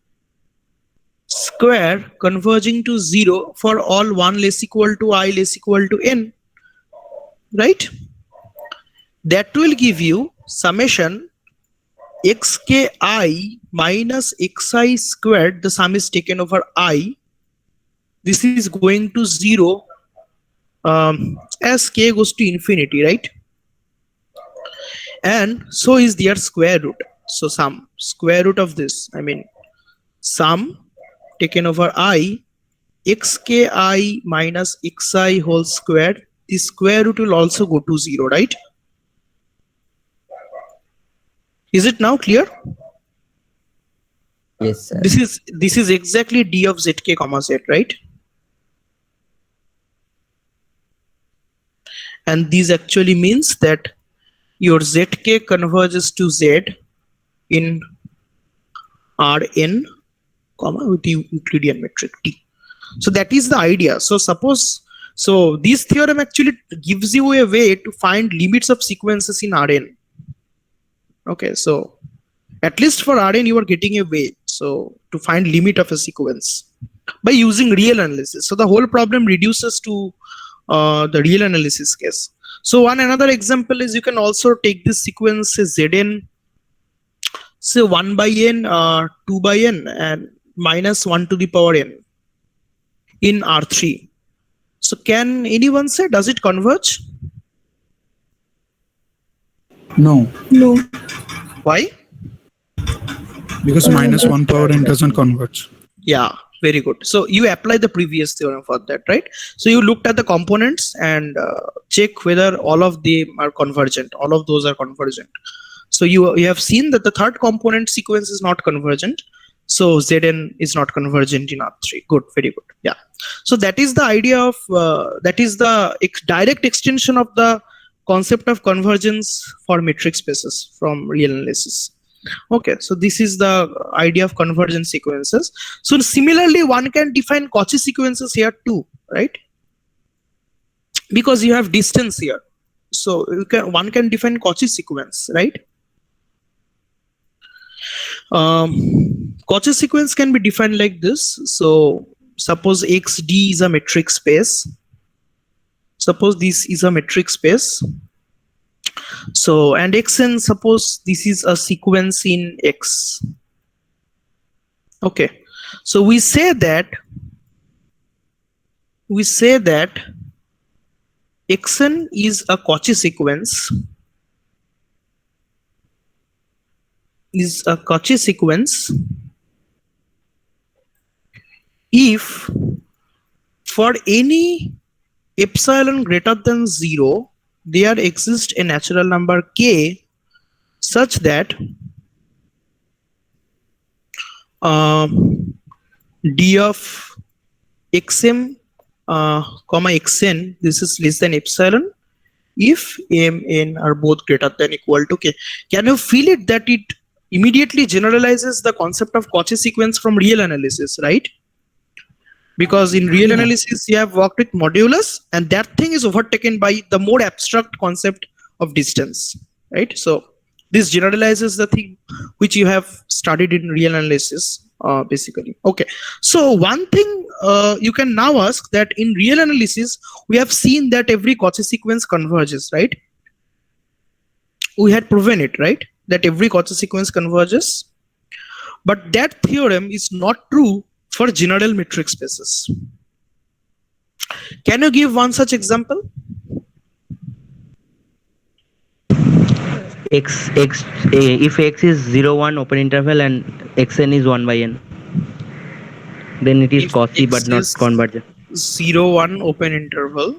square converging to 0 for all 1 less equal to I less equal to n, right? That will give you summation xki minus xi squared, the sum is taken over I. This is going to 0 as k goes to infinity, right? And so is their square root. So sum square root of this, I mean sum taken over I, xki minus xi whole squared, the square root will also go to 0, right? Is it now clear? Yes, sir. This is exactly d of zk comma z, right? And this actually means that your zk converges to z in Rn, comma, with the Euclidean metric T. So that is the idea. So suppose, so this theorem actually gives you a way to find limits of sequences in Rn. Okay, so at least for Rn you are getting a way so to find limit of a sequence by using real analysis. So the whole problem reduces to the real analysis case. So another example is you can also take this sequence Zn, say 1 by n, 2 by n, and minus 1 to the power n in R3. So can anyone say, does it converge? No, No. Why? because minus 1 power n doesn't converge. Yeah, very good. So you apply the previous theorem for that, right? So you looked at the components and check whether all of them are convergent. All of those are convergent. So you have seen that the third component sequence is not convergent. So Zn is not convergent in R3. Good, very good. Yeah. So that is the idea of, that is the direct extension of the concept of convergence for metric spaces from real analysis. Okay, so this is the idea of convergent sequences. So similarly, one can define Cauchy sequences here too, right? Because you have distance here. So one can define Cauchy sequence, right? Cauchy sequence can be defined like this. So suppose xd is a metric space. Suppose this is a metric space. So and xn, suppose this is a sequence in x. Okay, so we say that xn is a Cauchy sequence, if for any epsilon greater than 0 there exists a natural number k such that d of xm comma xn, this is less than epsilon if m n are both greater than equal to k. Can you feel it that it immediately generalizes the concept of Cauchy sequence from real analysis, right? Because in real analysis you have worked with modulus, and that thing is overtaken by the more abstract concept of distance, right? So this generalizes the thing which you have studied in real analysis, basically. Okay, so one thing you can now ask, that in real analysis we have seen that every Cauchy sequence converges, right? We had proven it, right? That every Cauchy sequence converges, but that theorem is not true for general metric spaces. Can you give one such example? if x is 0 1 open interval and xn is 1 by n, then it is If Cauchy X but not is convergent. 0 1 open interval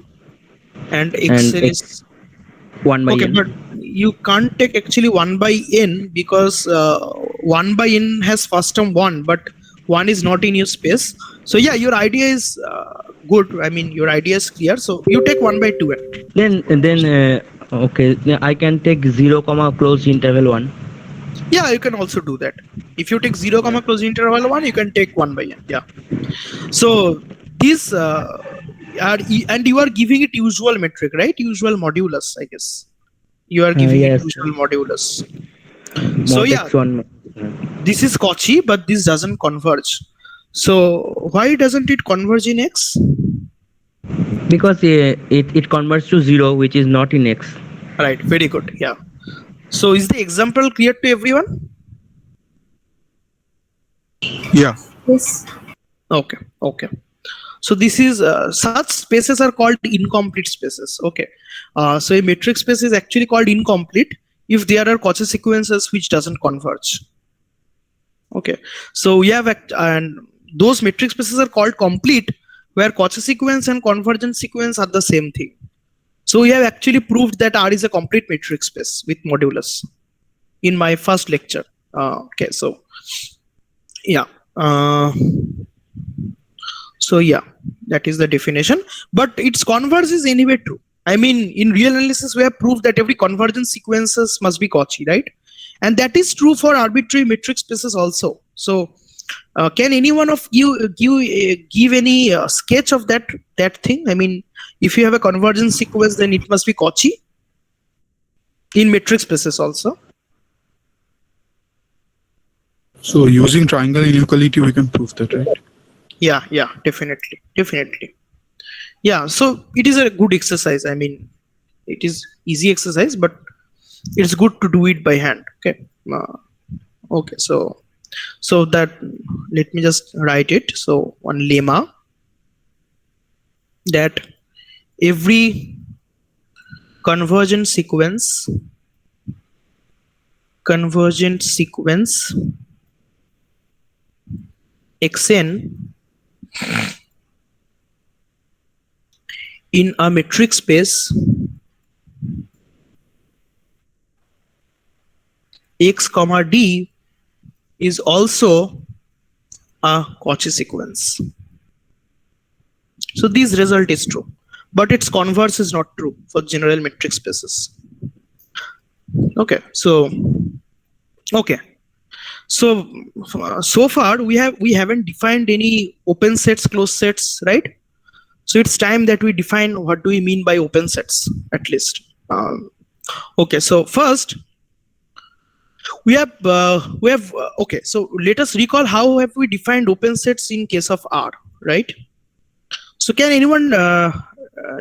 and And xn x is 1 by okay, n. but you can't take actually 1 by n because 1 by n has first term 1, but 1 is not in your space. So yeah, your idea is good. I mean, your idea is clear. So you take 1 by 2n. Then okay, yeah, I can take 0 comma closed interval 1. Yeah, you can also do that. If you take 0 comma closed interval 1, you can take 1 by n. Yeah. So these and you are giving it usual metric, right? Usual modulus, I guess. You are giving it Yes, usual modulus. So mod yeah, x1. this is Cauchy, but this doesn't converge. So why doesn't it converge in X? Because it converts to 0, which is not in x. Right, very good. Yeah. So is the example clear to everyone? Yeah. Yes. Okay. Okay. So this is such spaces are called incomplete spaces. Okay. So a metric space is actually called incomplete if there are Cauchy sequences which doesn't converge. Okay. So we have and those metric spaces are called complete where Cauchy sequence and convergent sequence are the same thing. So we have actually proved that R is a complete metric space with modulus in my first lecture. Okay. So yeah. So yeah, that is the definition. But its converse is anyway true. I mean, in real analysis, we have proved that every convergent sequences must be Cauchy, right? And that is true for arbitrary metric spaces also. So, can any one of you give any sketch of that thing? I mean, if you have a convergent sequence, then it must be Cauchy in metric spaces also. So using triangle inequality, we can prove that, right? Yeah, definitely. Yeah, so it is a good exercise. I mean, it is easy exercise, but it's good to do it by hand. Okay. Okay. So that let me just write it. So one lemma that every convergent sequence xn in a metric space x comma d is also a Cauchy sequence. So this result is true, but its converse is not true for general metric spaces. Okay, so so far we haven't defined any open sets, closed sets, right? So it's time that we define what do we mean by open sets at least. Okay, so first we have okay, so let us recall how have we defined open sets in case of R, right? So can anyone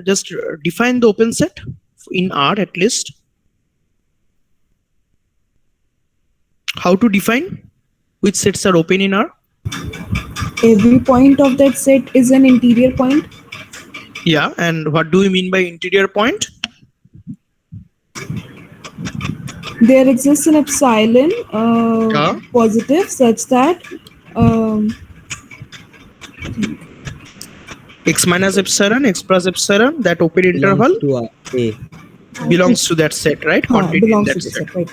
just define the open set in R at least? How to define which sets are open in R? Every point of that set is an interior point. Yeah, and what do we mean by interior point? There exists an epsilon Yeah. positive such that X minus epsilon, X plus epsilon, that open interval belongs to A. belongs to that set, right? Contained in belongs that to the set. set, right?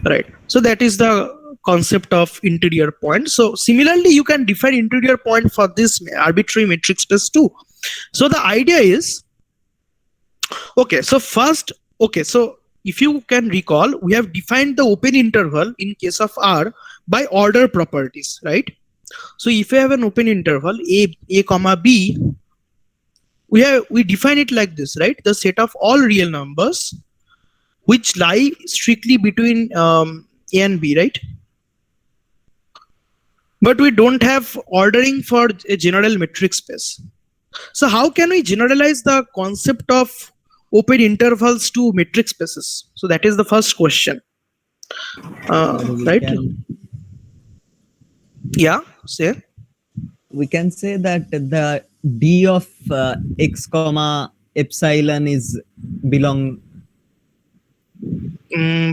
Right. So that is the concept of interior point. So similarly, you can define interior point for this arbitrary metric space too. So the idea is, okay, so first, okay, so if you can recall, we have defined the open interval in case of R by order properties, right? So if you have an open interval a comma b, we define it like this, right? The set of all real numbers which lie strictly between a and b, right? But we don't have ordering for a general metric space. So how can we generalize the concept of open intervals to metric spaces? So that is the first question, right? Yeah, say. We can say that the d of x comma epsilon is belong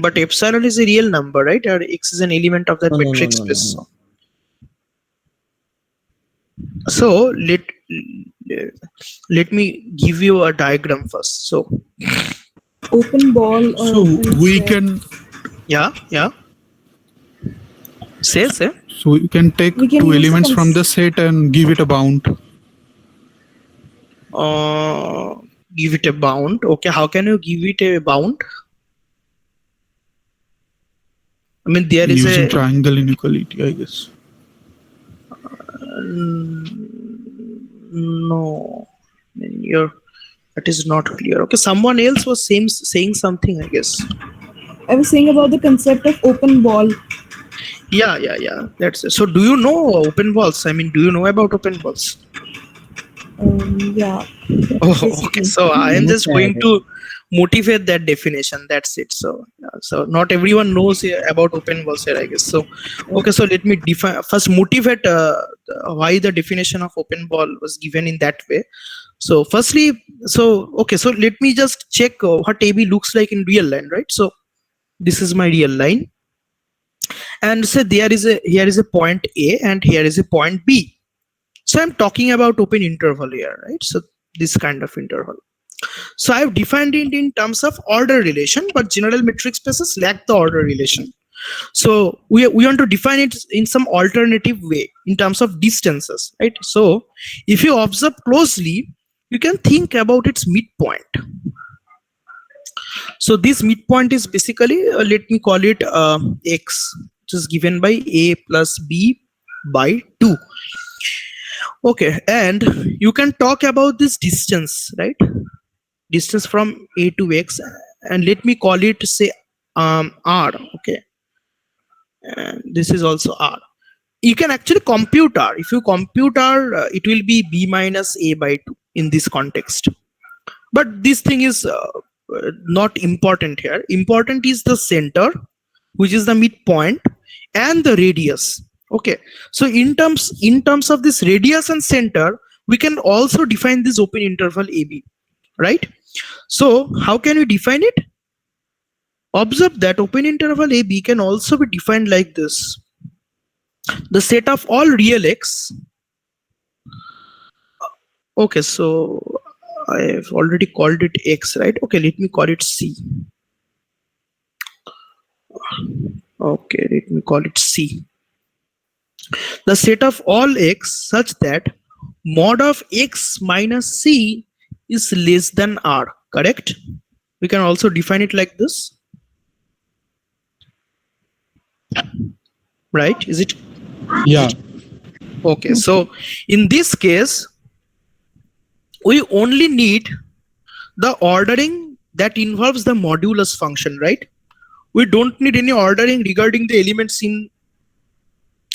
But epsilon is a real number, right? Or X is an element of that No, no, no, metric no, no, space. no. So let me give you a diagram first. So Open ball or So open we set. can yeah. Say. so you can take We can two use the elements from cons- the set and give it a bound. Give it a bound. Okay, how can you give it a bound? I mean, there is Using a triangle inequality, I guess. no. I mean, that is not clear. Okay, someone else was saying something, I guess. I was saying about the concept of open ball. Yeah. That's it. So, do you know open balls? I mean, do you know about open balls? Yeah. Oh, okay. Basically. So I am just Okay. going to motivate that definition. That's it. So, so not everyone knows about open balls here, I guess. So, okay. So let me define first. Motivate why the definition of open ball was given in that way. So, firstly, okay. So let me just check what AB looks like in real line, right? So this is my real line, and say here is a point A and here is a point B. So I'm talking about open interval here, right? So this kind of interval. So I've defined it in terms of order relation, but general metric spaces lack the order relation. So we want to define it in some alternative way in terms of distances, right? So if you observe closely, you can think about its midpoint. So this midpoint is basically, let me call it x, which is given by a plus b by 2. Okay, and you can talk about this distance, right? Distance from a to x, and let me call it, say, r. Okay, and this is also r. You can actually compute r. If you compute r, it will be b minus a by 2 in this context. But this thing is not important here. Important is the center, which is the midpoint, and the radius. Okay, so in terms of this radius and center, we can also define this open interval AB, right? So how can we define it? Observe that open interval AB can also be defined like this: the set of all real x. Okay, so I've already called it x, right? Okay, let me call it C. Okay, let me call it C. The set of all x such that mod of x minus c is less than r, correct? We can also define it like this, right? Is it? Yeah. Okay, so in this case, we only need the ordering that involves the modulus function, right? We don't need any ordering regarding the elements in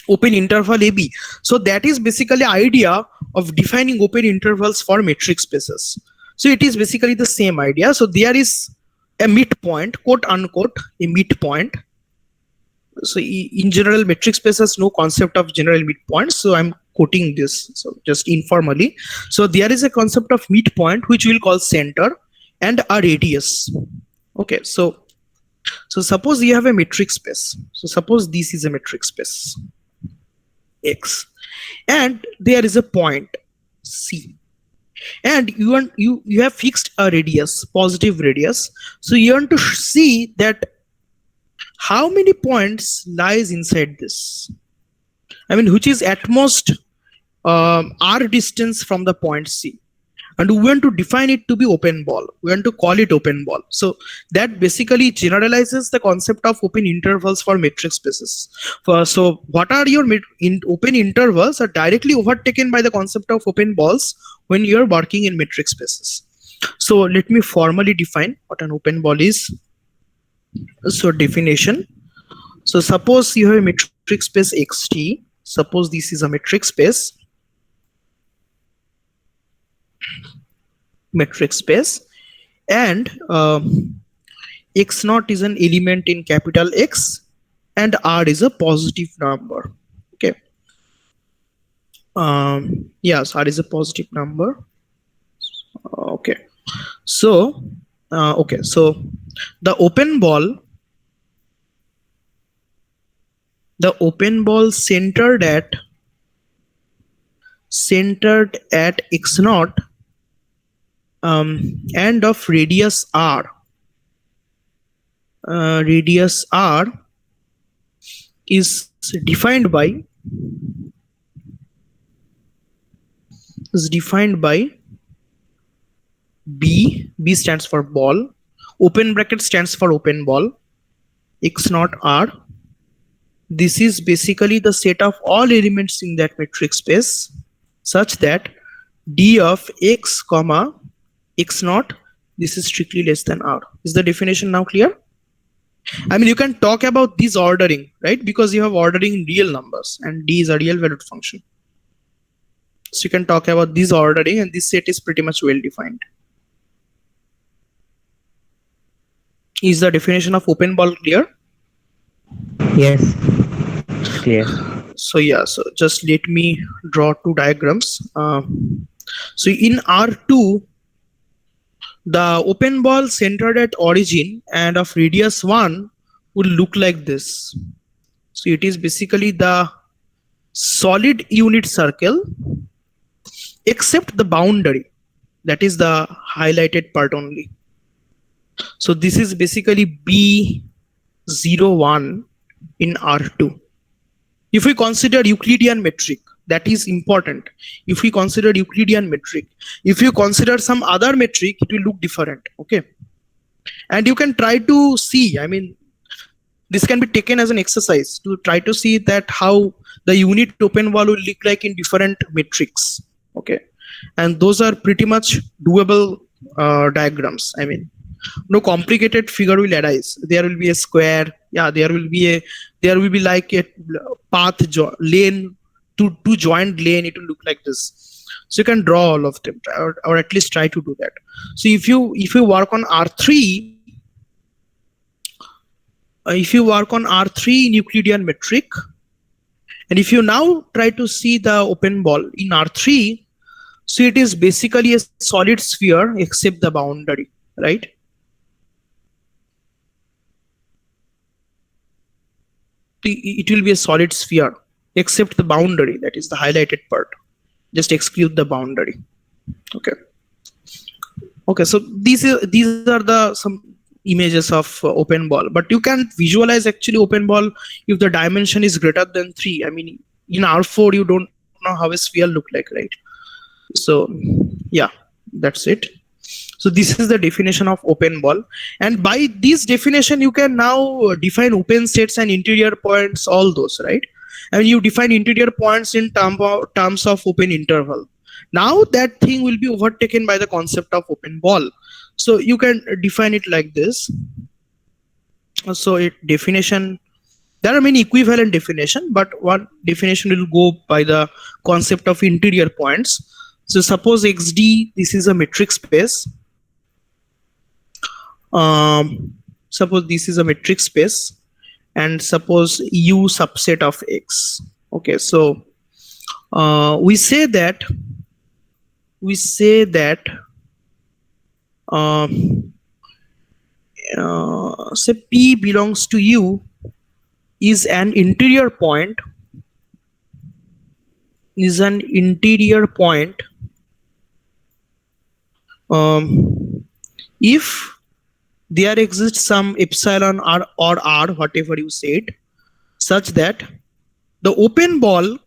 open interval AB. So that is basically idea of defining open intervals for metric spaces. So it is basically the same idea. So there is a midpoint, quote unquote, a midpoint. So in general, metric space has no concept of general midpoint. So I'm quoting this, so just informally. So there is a concept of midpoint, which we'll call center, and a radius. Okay, so suppose you have a metric space. So suppose this is a metric space X, and there is a point C, and you have fixed a radius, positive radius. So you want to see that how many points lies inside this. I mean, which is at most r distance from the point C. And we want to define it to be open ball. We want to call it open ball. So that basically generalizes the concept of open intervals for metric spaces. So what are your open intervals are directly overtaken by the concept of open balls when you're working in metric spaces. So let me formally define what an open ball is. So definition. So suppose you have a metric space xt. Suppose this is a metric space. And x naught is an element in capital X, and r is a positive number. Okay. Yes, r is a positive number. Okay. So Okay, so the open ball centered at x naught and of radius r. Radius r is defined by B stands for ball, open bracket stands for open ball, x naught r. This is basically the set of all elements in that metric space such that d of x comma x naught, this is strictly less than r. Is the definition now clear? I mean, you can talk about this ordering, right? Because you have ordering in real numbers and d is a real valued function. So you can talk about this ordering, and this set is pretty much well defined. Is the definition of open ball clear? Yes. Clear. So yeah, so just let me draw two diagrams. So in R2, the open ball centered at origin and of radius 1 will look like this. So it is basically the solid unit circle except the boundary, that is the highlighted part only. So this is basically B01 in R2. If we consider Euclidean metric, that is important. If we consider Euclidean metric, if you consider some other metric, it will look different. Okay. And you can try to see, I mean, this can be taken as an exercise to try to see that how the unit open ball will look like in different metrics. Okay. And those are pretty much doable diagrams. I mean, no complicated figure will arise. There will be a square. Yeah, there will be like a path lane, two joint lane. It will look like this. So you can draw all of them, or at least try to do that. So if you work on R3, in Euclidean metric, and if you now try to see the open ball in R3, so it is basically a solid sphere except the boundary, right? It will be a solid sphere except the boundary, that is the highlighted part. Just exclude the boundary. Okay. So these are some images of open ball, but you can visualize actually open ball if the dimension is greater than 3. I mean, in R4 you don't know how a sphere look like, right? So yeah, that's it. So this is the definition of open ball, and by this definition you can now define open sets and interior points, all those, right? And you define interior points in terms of open interval. Now that thing will be overtaken by the concept of open ball. So you can define it like this. So there are many equivalent definition, but one definition will go by the concept of interior points. So suppose XD, this is a metric space. Suppose this is a metric space, and suppose U subset of X. Okay, so we say that say P belongs to U is an interior point. If there exists some epsilon r or r, whatever you said, such that the open ball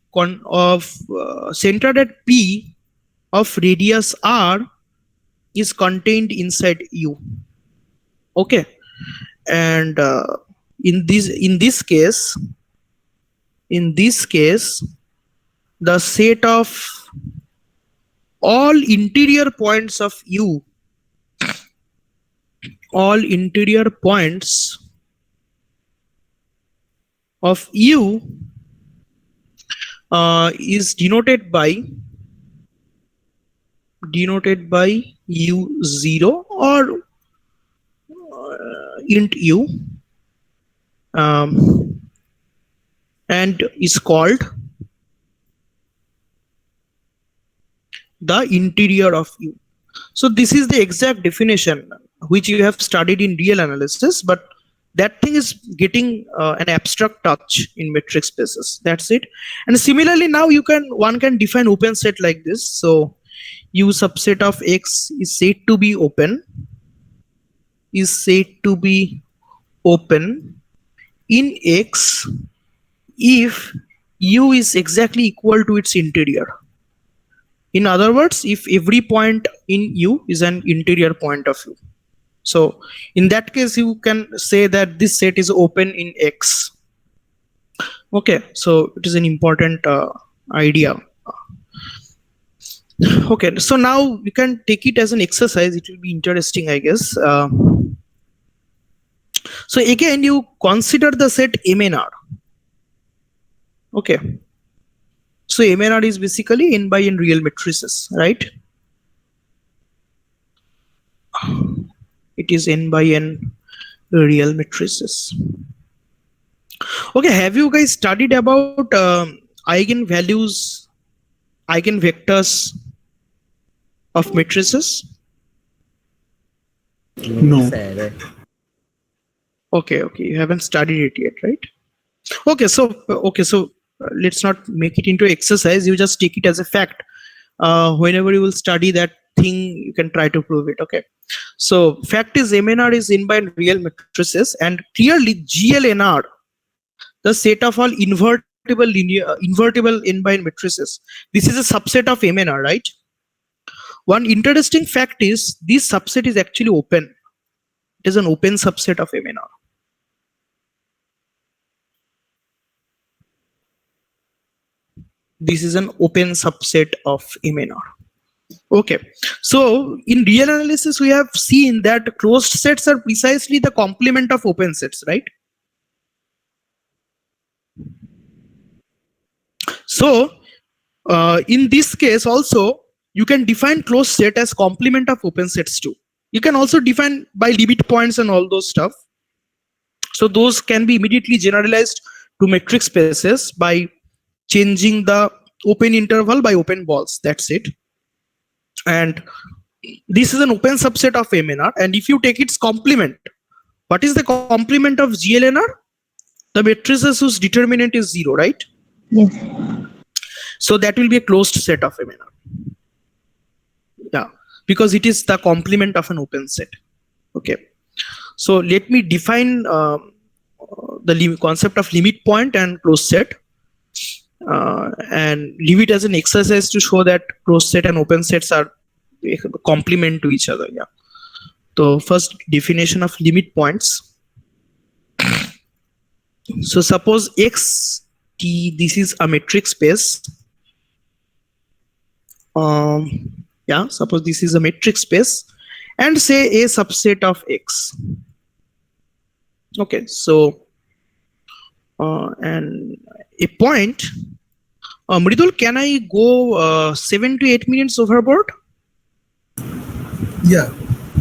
centered at P of radius r is contained inside U. Okay, and in this case, the set of all interior points of U, is denoted by U0 or int U, and is called the interior of U. So this is the exact definition. which you have studied in real analysis, but that thing is getting an abstract touch in metric spaces. That's it. And similarly, now one can define open set like this. So U subset of X is said to be open. In X if U is exactly equal to its interior. In other words, if every point in U is an interior point of U. So in that case, you can say that this set is open in X. Okay, so it is an important idea. Okay, so now we can take it as an exercise. It will be interesting, I guess. So again, you consider the set MNR. Okay. So MNR is basically n by n real matrices, right? It is n by n real matrices. Okay, have you guys studied about eigenvalues, eigenvectors of matrices? No. Sir. Okay, you haven't studied it yet, right? Okay, so let's not make it into exercise. You just take it as a fact. Whenever you will study that thing, you can try to prove it. Okay, so fact is MNR is n by n real matrices, and clearly GLNR, the set of all invertible n by n matrices, this is a subset of MNR, right? One interesting fact is this subset is actually open. It is an open subset of MNR. This is an open subset of MNR. Okay, so in real analysis, we have seen that closed sets are precisely the complement of open sets, right? So in this case also, you can define closed set as complement of open sets too. You can also define by limit points and all those stuff. So those can be immediately generalized to metric spaces by changing the open interval by open balls. That's it. And this is an open subset of MNR. And if you take its complement, what is the complement of GLNR? The matrices whose determinant is 0, right? Yes. So that will be a closed set of MNR. Yeah, because it is the complement of an open set. Okay. So let me define the concept of limit point and closed set. And leave it as an exercise to show that closed set and open sets are complement to each other. Yeah. So first definition of limit points. So suppose X T, this is a metric space. Yeah, suppose this is a metric space, and say a subset of X. Okay, so and a point. Mridul, can I go 7 to 8 minutes overboard? Yeah.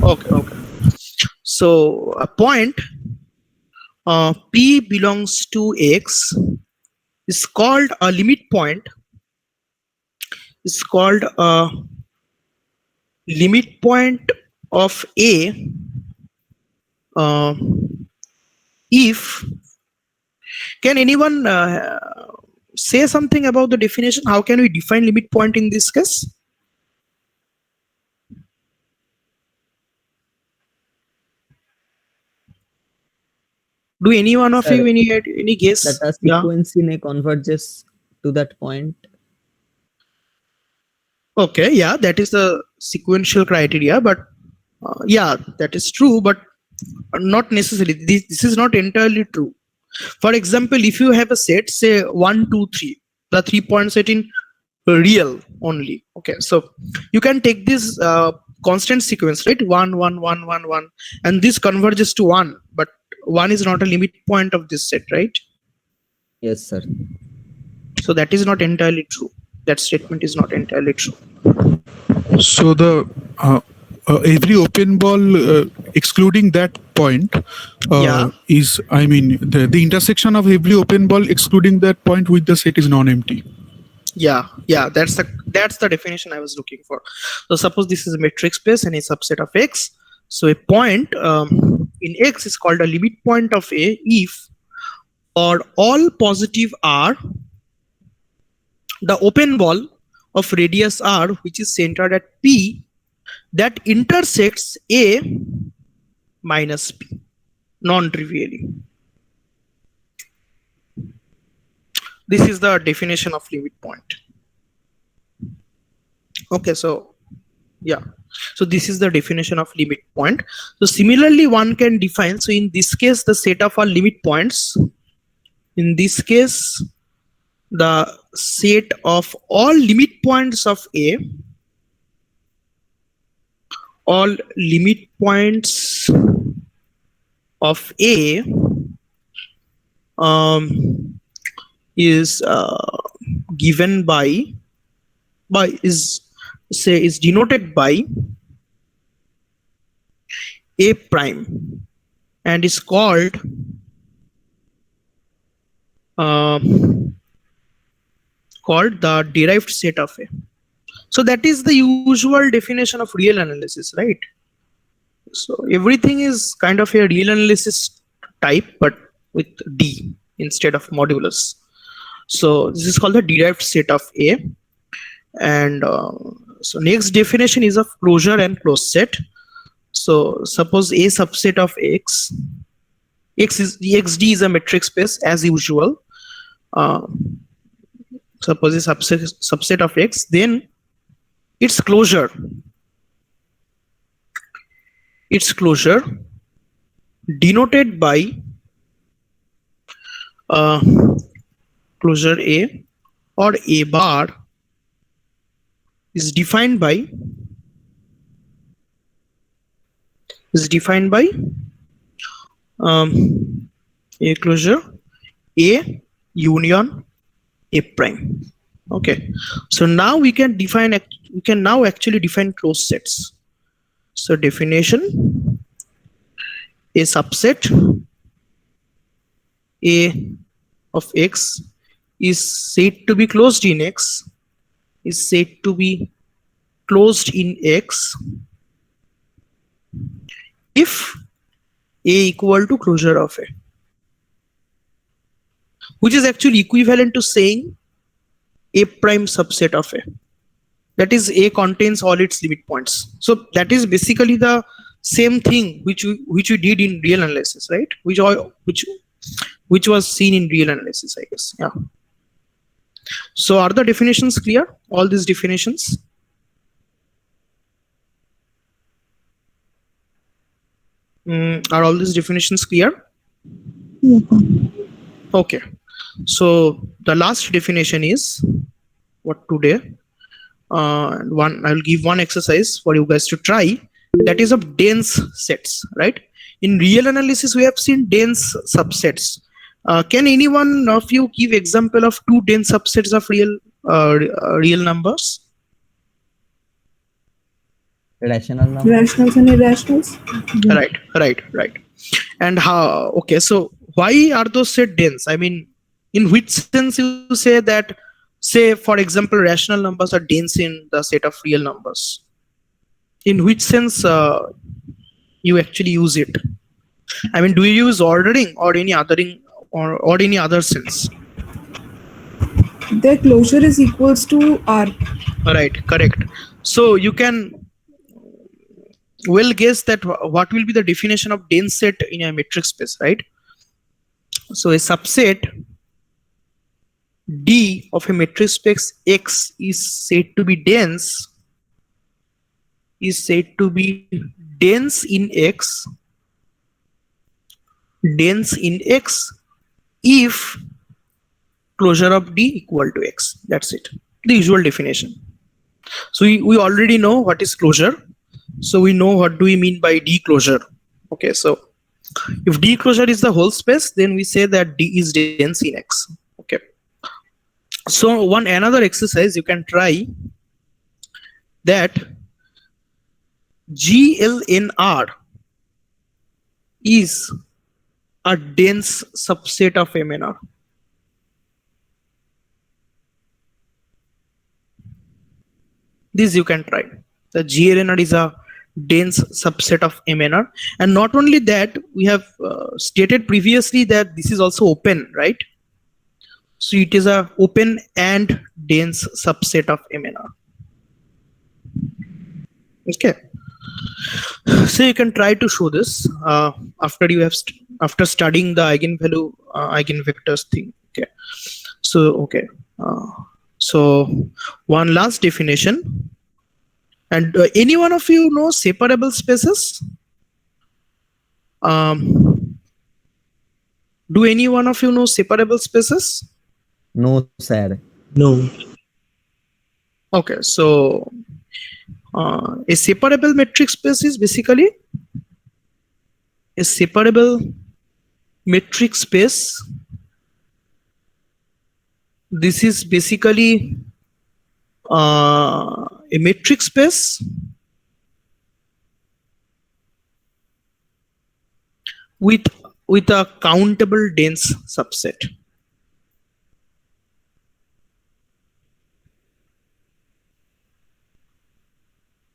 Okay. So a point P belongs to X is called a limit point. Is called a limit point of A if. Can anyone say something about the definition? How can we define limit point in this case? Do any one of you any guess? That a sequence in a converges to that point. Okay, yeah, that is the sequential criteria, but yeah, that is true, but not necessarily. This is not entirely true. For example, if you have a set, say 1, 2, 3, the 3-point set in real only. Okay, so you can take this constant sequence, right? 1, 1, 1, 1, 1, and this converges to 1, but 1 is not a limit point of this set, right? Yes, sir. So that is not entirely true. That statement is not entirely true. So the every open ball excluding that point is, I mean, the intersection of every open ball excluding that point with the set is non-empty. Yeah, that's the definition I was looking for. So suppose this is a metric space and a subset of X. So a point in X is called a limit point of A if for all positive R, the open ball of radius R, which is centered at P, that intersects A minus P, non-trivially. This is the definition of limit point. Okay, so yeah, so this is the definition of limit point. So similarly, one can define, so in this case, the set of our limit points, in this case, the set of all limit points of A, all limit points of A is given by is denoted by A prime and is called the derived set of A. So that is the usual definition of real analysis, right? So everything is kind of a real analysis type, but with D instead of modulus. So this is called the derived set of A. And so next definition is of closure and closed set. So suppose A subset of X is XD is a metric space as usual. Suppose a subset of X, then its closure denoted by closure A or A bar is defined by A closure A union A prime. Okay, so now we can actually define closed sets. So definition: a subset A of X is said to be closed in X, is said to be closed in X if A equal to closure of A, which is actually equivalent to saying A prime subset of A. That is, A contains all its limit points. So that is basically the same thing which we did in real analysis, right? Which was seen in real analysis, I guess. Yeah. So are the definitions clear? All these definitions? Are all these definitions clear? Yes, sir. Okay. So the last definition is what today. I'll give one exercise for you guys to try. That is of dense sets, right? In real analysis, we have seen dense subsets. Can anyone of you give example of two dense subsets of real numbers? Rational number. Rationals and irrationals. Right. And how? Okay, so why are those set dense? I mean, in which sense you say that? Say, for example, rational numbers are dense in the set of real numbers. In which sense you actually use it? I mean, do you use ordering or any othering or any other sense? Their closure is equals to R. Right, correct. So you can well guess that what will be the definition of dense set in a metric space, right? So a subset D of a metric space X is said to be dense in X if closure of D equal to X. That's it, the usual definition. So we already know what is closure, so we know what do we mean by D closure. Okay, so if D closure is the whole space, then we say that D is dense in X. Okay, so another exercise you can try, that GLNR is a dense subset of MNR. This you can try. The GLNR is a dense subset of MNR. And not only that, we have stated previously that this is also open, right? So it is a open and dense subset of MNR. Okay. So you can try to show this after you have after studying the eigenvalue eigenvectors thing. Okay. So okay. So one last definition. And any one of you know separable spaces? Do any one of you know separable spaces? No, sir. No. Okay, so a separable metric space is basically a separable metric space. This is basically a metric space with a countable dense subset.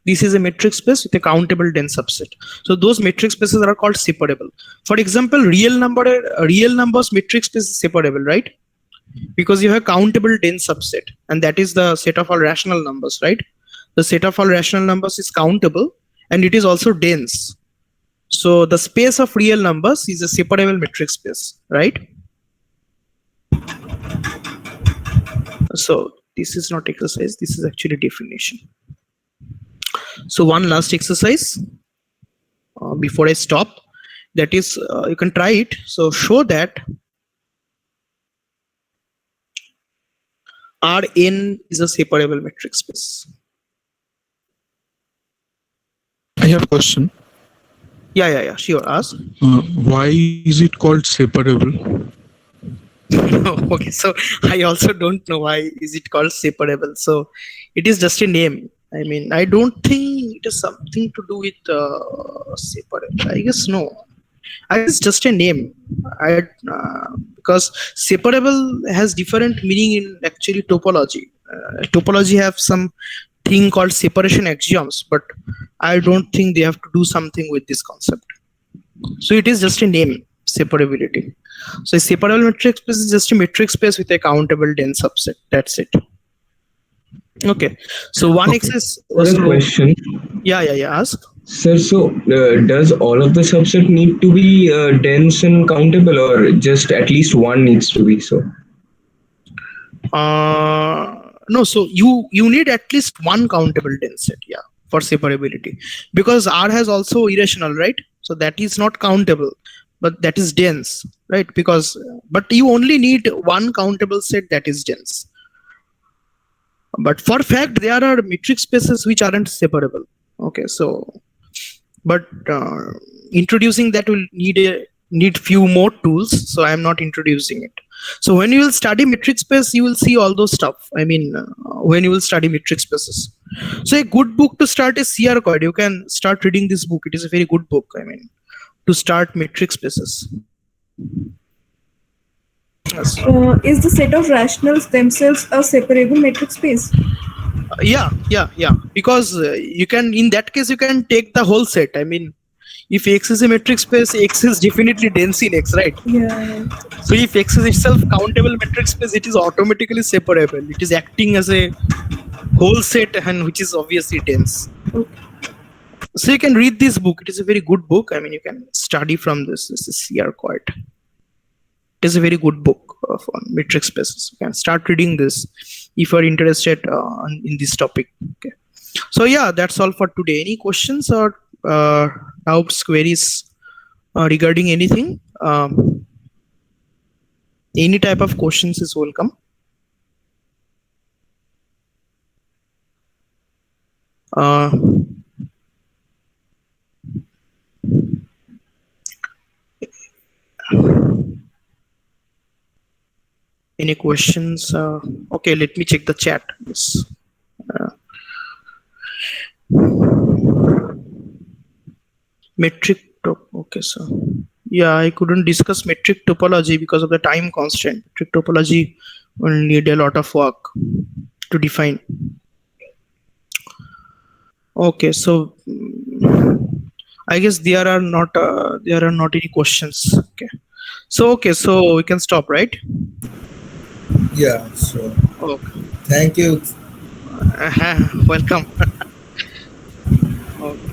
This is a metric space with a countable dense subset. So those metric spaces are called separable. For example, real numbers metric space is separable, right? Because you have countable dense subset, and that is the set of all rational numbers, right? The set of all rational numbers is countable and it is also dense. So the space of real numbers is a separable metric space, right? So this is not exercise, this is actually definition. So one last exercise before I stop, that is you can try it. So show that Rn is a separable metric space. I have a question. Yeah, sure, ask. Why is it called separable? Okay, so I also don't know why is it called separable. So it is just a name. I mean, I don't think it is something to do with separable. I guess no. I guess just a name. Because separable has different meaning in actually topology. Topology have some thing called separation axioms, but I don't think they have to do something with this concept. So it is just a name, separability. So a separable metric space is just a metric space with a countable dense subset. That's it. Okay. So one exercise. One question. Yeah. Ask. Sir, so does all of the subset need to be dense and countable, or just at least one needs to be so? No, so you need at least one countable dense set, yeah, for separability, because R has also irrational, right? So that is not countable, but that is dense, right? Because but you only need one countable set that is dense. But for fact, there are metric spaces which aren't separable. Okay, so but introducing that will need few more tools, so I am not introducing it. So when you will study metric space, you will see all those stuff. I mean, when you will study metric spaces. So a good book to start is CR Coid. You can start reading this book. It is a very good book. I mean, to start metric spaces. Yes. Is the set of rationals themselves a separable metric space? Yeah. Because you can, in that case, you can take the whole set. I mean, if X is a metric space, X is definitely dense in X, right? Yeah. So if X is itself countable metric space, it is automatically separable. It is acting as a whole set, and which is obviously dense. Okay. So you can read this book. It is a very good book. I mean, you can study from this. This is CR Coid. It is a very good book on metric spaces. You can start reading this if you are interested in this topic. Okay. So yeah, that's all for today. Any questions or doubts, queries regarding anything? Any type of questions is welcome. Any questions? Okay, let me check the chat. Yes. Metric top. Okay, so yeah, I couldn't discuss metric topology because of the time constraint. Metric topology will need a lot of work to define. Okay, so I guess there are not any questions. So we can stop, right? Yeah, so Okay. thank you. Welcome. Okay.